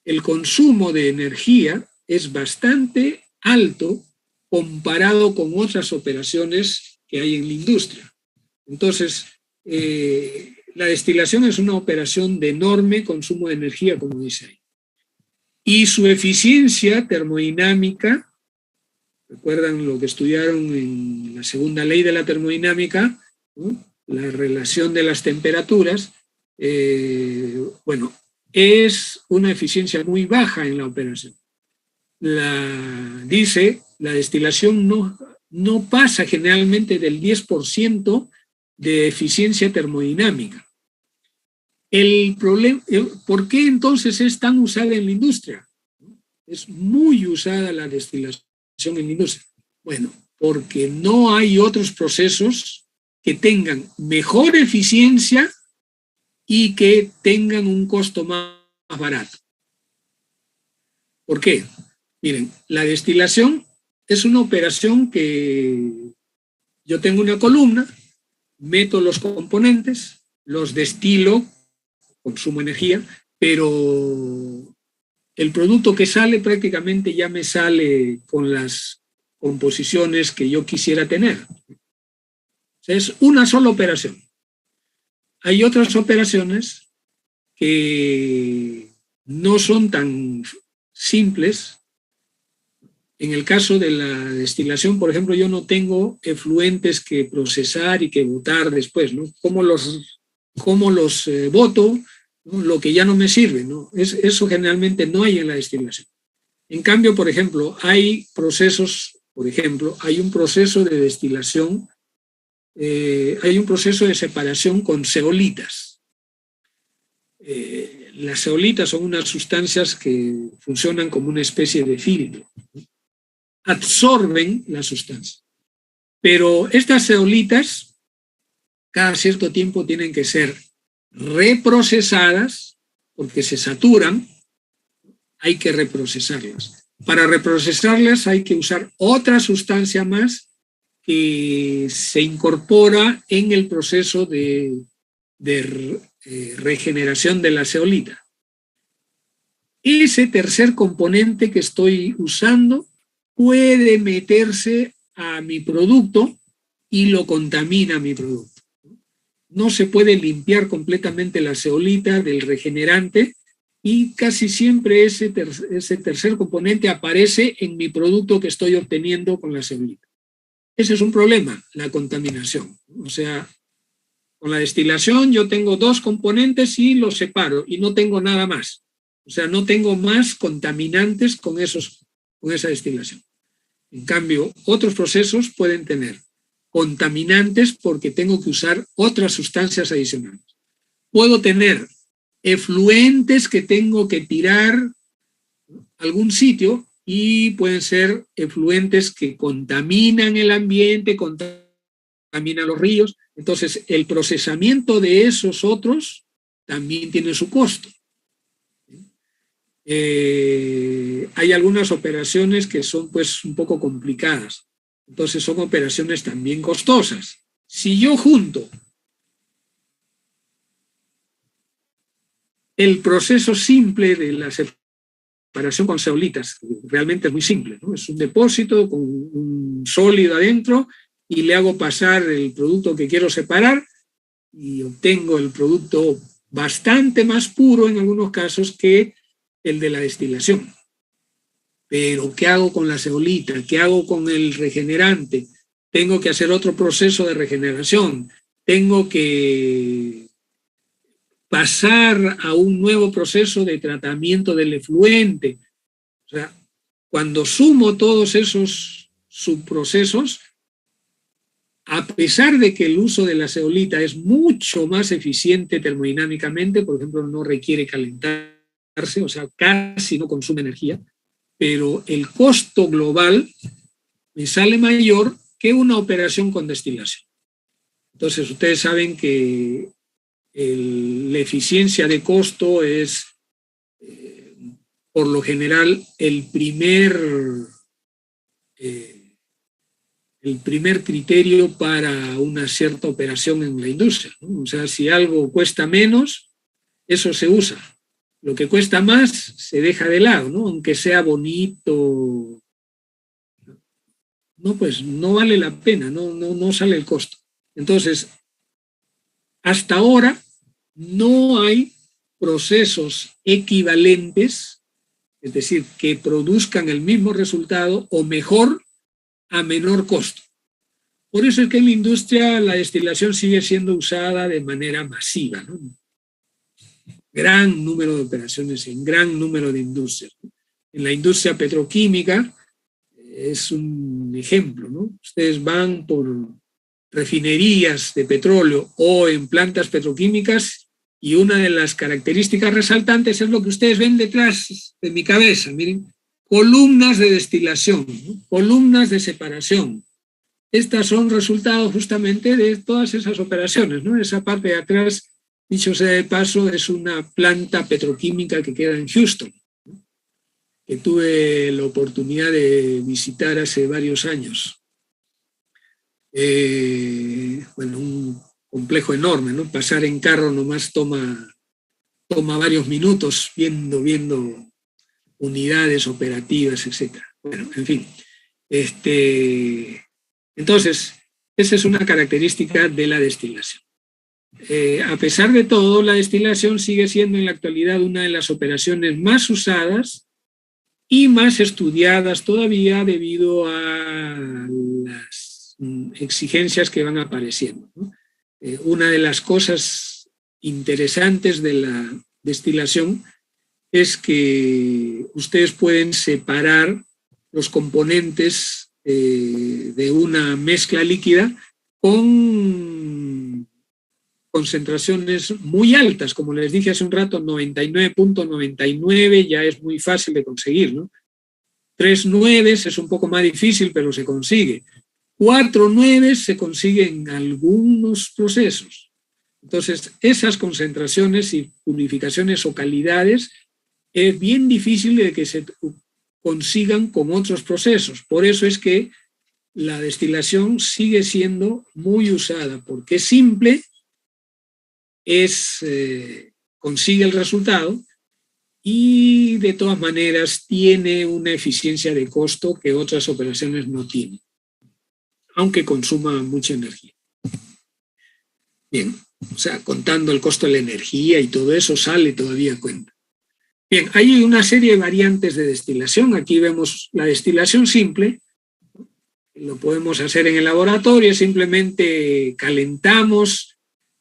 El consumo de energía es bastante alto comparado con otras operaciones que hay en la industria. Entonces, la destilación es una operación de enorme consumo de energía, como dice ahí. Y su eficiencia termodinámica, recuerdan lo que estudiaron en la segunda ley de la termodinámica, ¿no? La relación de las temperaturas, es una eficiencia muy baja en la operación. Dice, la destilación no pasa generalmente del 10% de eficiencia termodinámica. El problema, ¿por qué entonces es tan usada en la industria? Es muy usada la destilación en la industria. Bueno, porque no hay otros procesos que tengan mejor eficiencia y que tengan un costo más barato. ¿Por qué? Miren, la destilación es una operación que yo tengo una columna, meto los componentes, los destilo, consumo energía, pero el producto que sale prácticamente ya me sale con las composiciones que yo quisiera tener. O sea, es una sola operación. Hay otras operaciones que no son tan simples. En el caso de la destilación, por ejemplo, yo no tengo efluentes que procesar y que botar después, ¿no? ¿Cómo los boto? ¿No? Lo que ya no me sirve, ¿no? Eso generalmente no hay en la destilación. En cambio, por ejemplo, hay procesos, hay un proceso de destilación, hay un proceso de separación con zeolitas. Las zeolitas son unas sustancias que funcionan como una especie de filtro, absorben la sustancia. Pero estas zeolitas, cada cierto tiempo tienen que ser reprocesadas, porque se saturan, hay que reprocesarlas. Para reprocesarlas hay que usar otra sustancia más que se incorpora en el proceso de regeneración de la zeolita. Ese tercer componente que estoy usando puede meterse a mi producto y lo contamina mi producto. No se puede limpiar completamente la zeolita del regenerante y casi siempre ese tercer componente aparece en mi producto que estoy obteniendo con la zeolita. Ese es un problema, la contaminación. O sea, con la destilación yo tengo dos componentes y los separo y no tengo nada más. O sea, no tengo más contaminantes con esa destilación. En cambio, otros procesos pueden tener contaminantes porque tengo que usar otras sustancias adicionales. Puedo tener efluentes que tengo que tirar a algún sitio y pueden ser efluentes que contaminan el ambiente, contaminan los ríos. Entonces, el procesamiento de esos otros también tiene su costo. Hay algunas operaciones que son pues un poco complicadas. Entonces son operaciones también costosas. Si yo junto el proceso simple de la separación con zeolitas, realmente es muy simple, ¿no? Es un depósito con un sólido adentro y le hago pasar el producto que quiero separar y obtengo el producto bastante más puro en algunos casos que el de la destilación. pero ¿qué hago con la zeolita? ¿Qué hago con el regenerante? Tengo que hacer otro proceso de regeneración. Tengo que pasar a un nuevo proceso de tratamiento del efluente. O sea, cuando sumo todos esos subprocesos, a pesar de que el uso de la zeolita es mucho más eficiente termodinámicamente, por ejemplo, no requiere calentarse, o sea, casi no consume energía, pero el costo global me sale mayor que una operación con destilación. Entonces, ustedes saben que la eficiencia de costo es, por lo general, el primer criterio para una cierta operación en la industria, ¿no? O sea, si algo cuesta menos, eso se usa. Lo que cuesta más se deja de lado, ¿no? Aunque sea bonito, no, pues no vale la pena, no sale el costo. Entonces, hasta ahora no hay procesos equivalentes, es decir, que produzcan el mismo resultado o mejor a menor costo. Por eso es que en la industria la destilación sigue siendo usada de manera masiva, ¿no? Gran número de operaciones en gran número de industrias. En la industria petroquímica es un ejemplo, ¿no? Ustedes van por refinerías de petróleo o en plantas petroquímicas y una de las características resaltantes es lo que ustedes ven detrás de mi cabeza, miren, columnas de destilación, ¿no? Columnas de separación. Estas son resultados justamente de todas esas operaciones, ¿no? Esa parte de atrás, dicho sea de paso, es una planta petroquímica que queda en Houston, ¿no? Que tuve la oportunidad de visitar hace varios años. Bueno, un complejo enorme, ¿no? Pasar en carro nomás toma varios minutos viendo unidades operativas, etc. Bueno, en fin. Entonces, esa es una característica de la destilación. A pesar de todo, la destilación sigue siendo en la actualidad una de las operaciones más usadas y más estudiadas todavía debido a las exigencias que van apareciendo, ¿no? Una de las cosas interesantes de la destilación es que ustedes pueden separar los componentes de una mezcla líquida con concentraciones muy altas, como les dije hace un rato, 99.99 ya es muy fácil de conseguir, ¿no? 3,9 es un poco más difícil, pero se consigue. 4,9 se consigue en algunos procesos. Entonces, esas concentraciones y purificaciones o calidades es bien difícil de que se consigan con otros procesos. Por eso es que la destilación sigue siendo muy usada, porque es simple, consigue el resultado y de todas maneras tiene una eficiencia de costo que otras operaciones no tienen, aunque consuma mucha energía. Bien, o sea, contando el costo de la energía y todo eso sale todavía a cuenta. Bien, hay una serie de variantes de destilación. Aquí vemos la destilación simple. Lo podemos hacer en el laboratorio, simplemente calentamos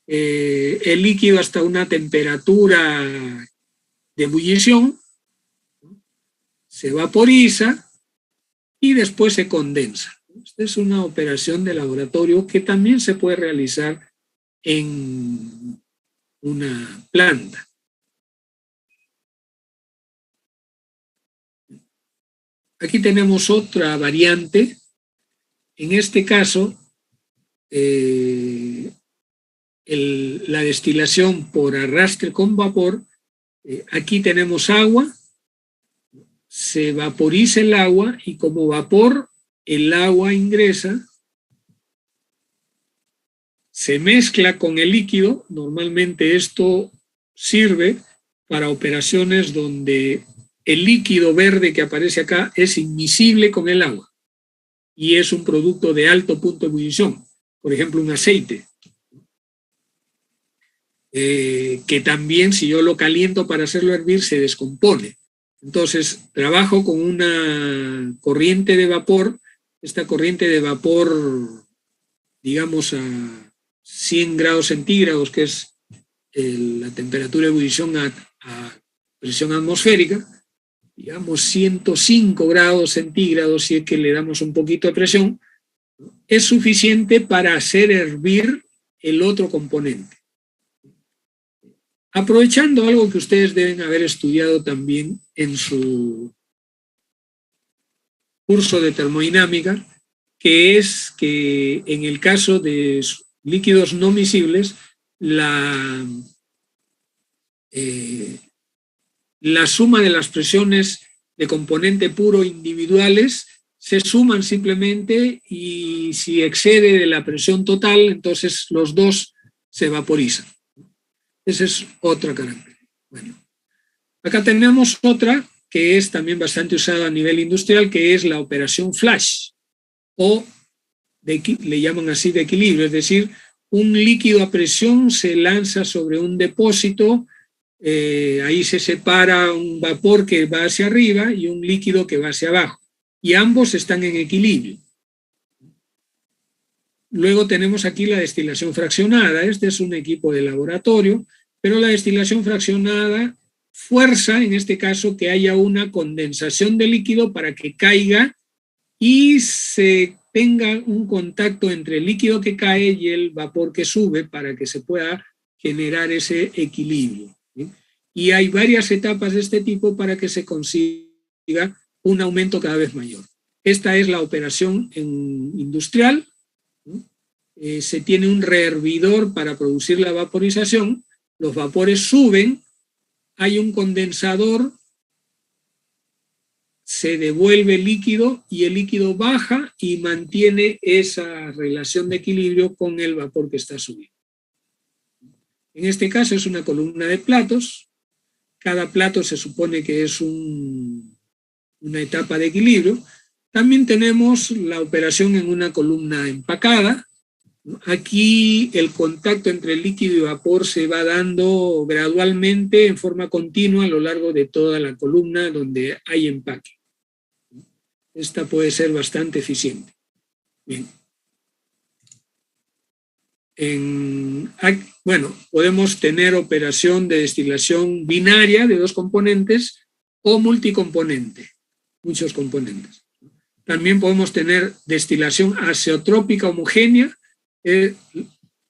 el líquido hasta una temperatura de ebullición, se vaporiza y después se condensa. Esta es una operación de laboratorio que también se puede realizar en una planta. Aquí tenemos otra variante. En este caso, la destilación por arrastre con vapor, aquí tenemos agua, se vaporiza el agua y como vapor el agua ingresa, se mezcla con el líquido. Normalmente esto sirve para operaciones donde el líquido verde que aparece acá es inmiscible con el agua y es un producto de alto punto de ebullición, por ejemplo un aceite, que también si yo lo caliento para hacerlo hervir se descompone. Entonces, trabajo con una corriente de vapor. Esta corriente de vapor, digamos, a 100 grados centígrados, que es la temperatura de ebullición a presión atmosférica, digamos 105 grados centígrados, si es que le damos un poquito de presión, es suficiente para hacer hervir el otro componente. Aprovechando algo que ustedes deben haber estudiado también en su curso de termodinámica, que es que en el caso de líquidos no miscibles, la suma de las presiones de componente puro individuales se suman simplemente, y si excede de la presión total, entonces los dos se vaporizan. Esa es otra característica. Bueno, acá tenemos otra que es también bastante usada a nivel industrial, que es la operación flash, o le llaman así de equilibrio, es decir, un líquido a presión se lanza sobre un depósito, ahí se separa un vapor que va hacia arriba y un líquido que va hacia abajo, y ambos están en equilibrio. Luego tenemos aquí la destilación fraccionada. Este es un equipo de laboratorio, pero la destilación fraccionada fuerza, en este caso, que haya una condensación de líquido para que caiga y se tenga un contacto entre el líquido que cae y el vapor que sube para que se pueda generar ese equilibrio, ¿sí? Y hay varias etapas de este tipo para que se consiga un aumento cada vez mayor. Esta es la operación industrial. Se tiene un rehervidor para producir la vaporización, los vapores suben, hay un condensador, se devuelve el líquido y el líquido baja y mantiene esa relación de equilibrio con el vapor que está subiendo. En este caso es una columna de platos. Cada plato se supone que es una etapa de equilibrio. También tenemos la operación en una columna empacada. Aquí el contacto entre el líquido y vapor se va dando gradualmente en forma continua a lo largo de toda la columna donde hay empaque. Esta puede ser bastante eficiente. Bien. Bueno, podemos tener operación de destilación binaria de dos componentes o multicomponente, muchos componentes. También podemos tener destilación azeotrópica homogénea.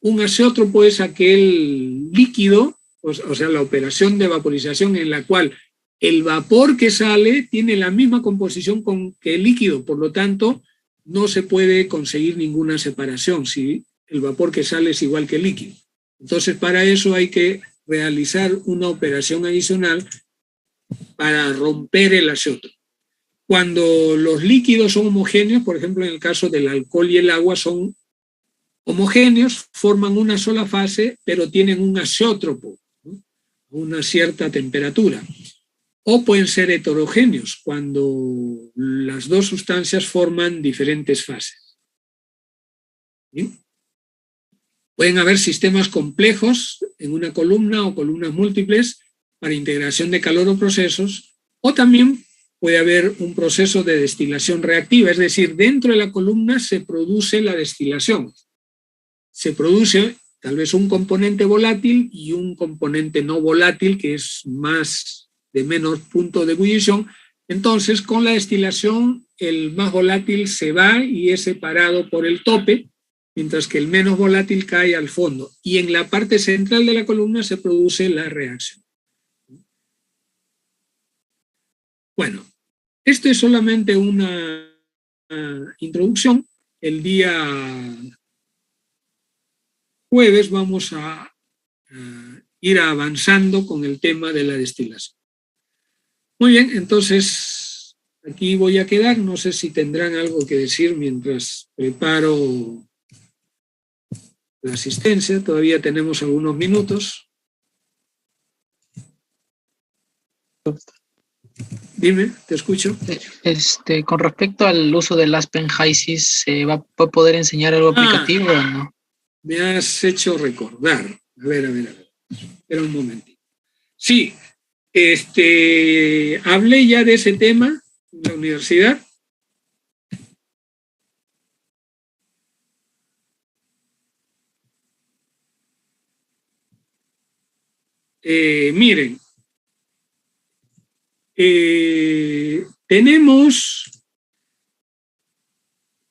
Un azeótropo es aquel líquido, o sea, la operación de vaporización en la cual el vapor que sale tiene la misma composición que el líquido, por lo tanto, no se puede conseguir ninguna separación si el vapor que sale es igual que el líquido. Entonces, para eso hay que realizar una operación adicional para romper el azeótropo. Cuando los líquidos son homogéneos, por ejemplo, en el caso del alcohol y el agua, son homogéneos, forman una sola fase, pero tienen un azeótropo, ¿no? Una cierta temperatura. O pueden ser heterogéneos, cuando las dos sustancias forman diferentes fases. ¿Sí? Pueden haber sistemas complejos en una columna o columnas múltiples para integración de calor o procesos, o también puede haber un proceso de destilación reactiva, es decir, dentro de la columna se produce la destilación. Se produce tal vez un componente volátil y un componente no volátil que es de menor punto de ebullición. Entonces, con la destilación, el más volátil se va y es separado por el tope, mientras que el menos volátil cae al fondo. Y en la parte central de la columna se produce la reacción. Bueno, esto es solamente una introducción. El día jueves vamos a ir avanzando con el tema de la destilación. Muy bien, entonces aquí voy a quedar. No sé si tendrán algo que decir mientras preparo la asistencia. Todavía tenemos algunos minutos. Dime, te escucho. Con respecto al uso del Aspen HYSYS, ¿se va a poder enseñar algo aplicativo o no? Me has hecho recordar. A ver. Espera un momentito. Sí, Hablé ya de ese tema en la universidad. Miren,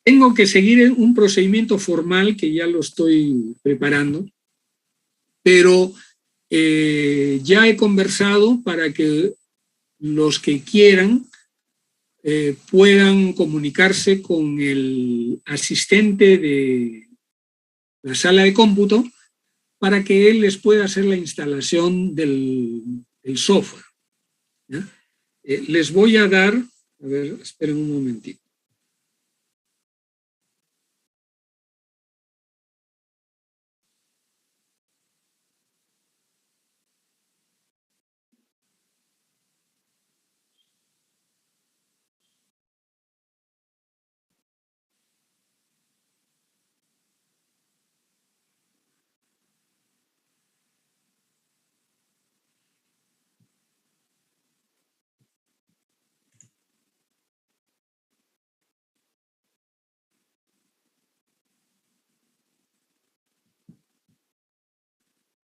tengo que seguir un procedimiento formal que ya lo estoy preparando, pero ya he conversado para que los que quieran puedan comunicarse con el asistente de la sala de cómputo para que él les pueda hacer la instalación del software, ¿ya? Les voy a dar, a ver, esperen un momentito.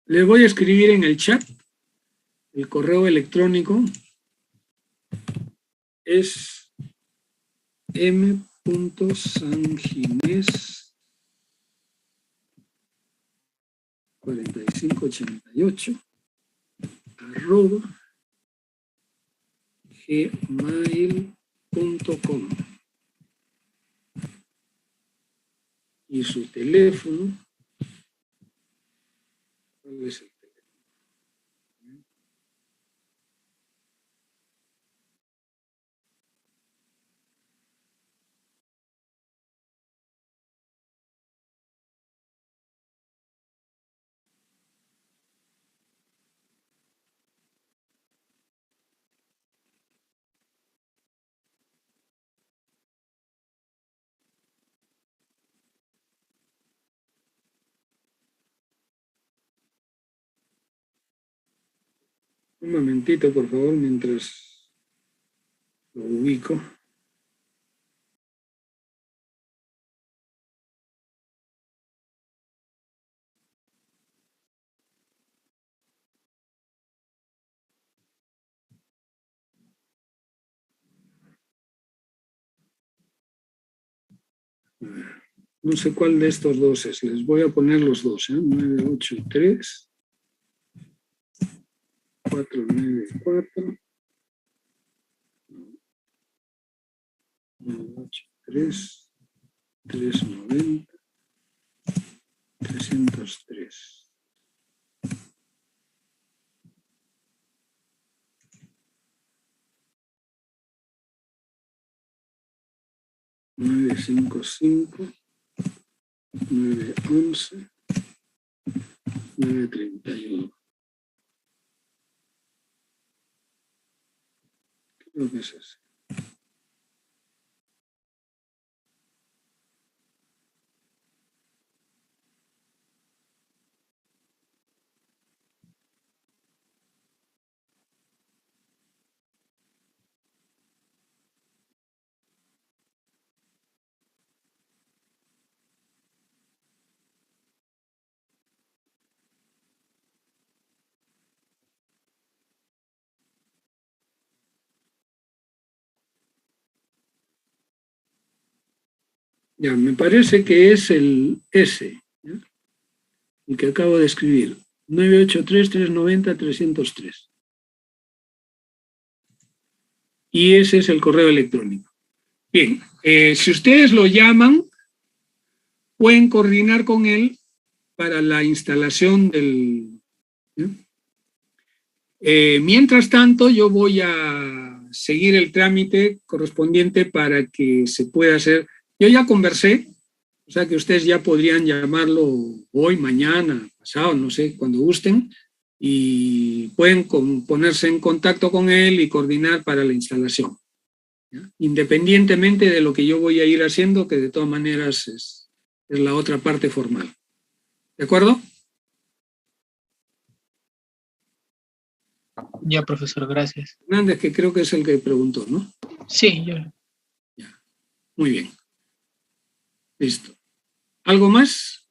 Les voy a escribir en el chat. El correo electrónico es m.sanginés4588@gmail.com y su teléfono. ¿Cuál es el teléfono? Un momentito, por favor, mientras lo ubico. No sé cuál de estos dos es. Les voy a poner los dos, 983 494 983 390 303. Nueve cinco cinco 911 931. Creo que es ese. Ya, me parece que es el S, ¿ya? El que acabo de escribir, 983-390-303. Y ese es el correo electrónico. Bien, si ustedes lo llaman, pueden coordinar con él para la instalación del... ¿ya? Mientras tanto, yo voy a seguir el trámite correspondiente para que se pueda hacer. Yo ya conversé, o sea que ustedes ya podrían llamarlo hoy, mañana, pasado, no sé, cuando gusten, y pueden ponerse en contacto con él y coordinar para la instalación, ¿ya? Independientemente de lo que yo voy a ir haciendo, que de todas maneras es la otra parte formal. ¿De acuerdo? Ya, profesor, gracias. Hernández, que creo que es el que preguntó, ¿no? Sí, yo. Muy bien. Listo. ¿Algo más?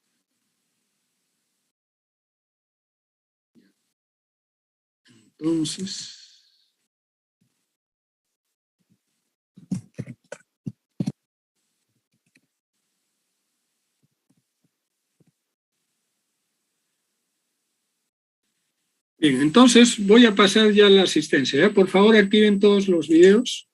Entonces... Bien, entonces voy a pasar ya a la asistencia. Por favor, activen todos los videos.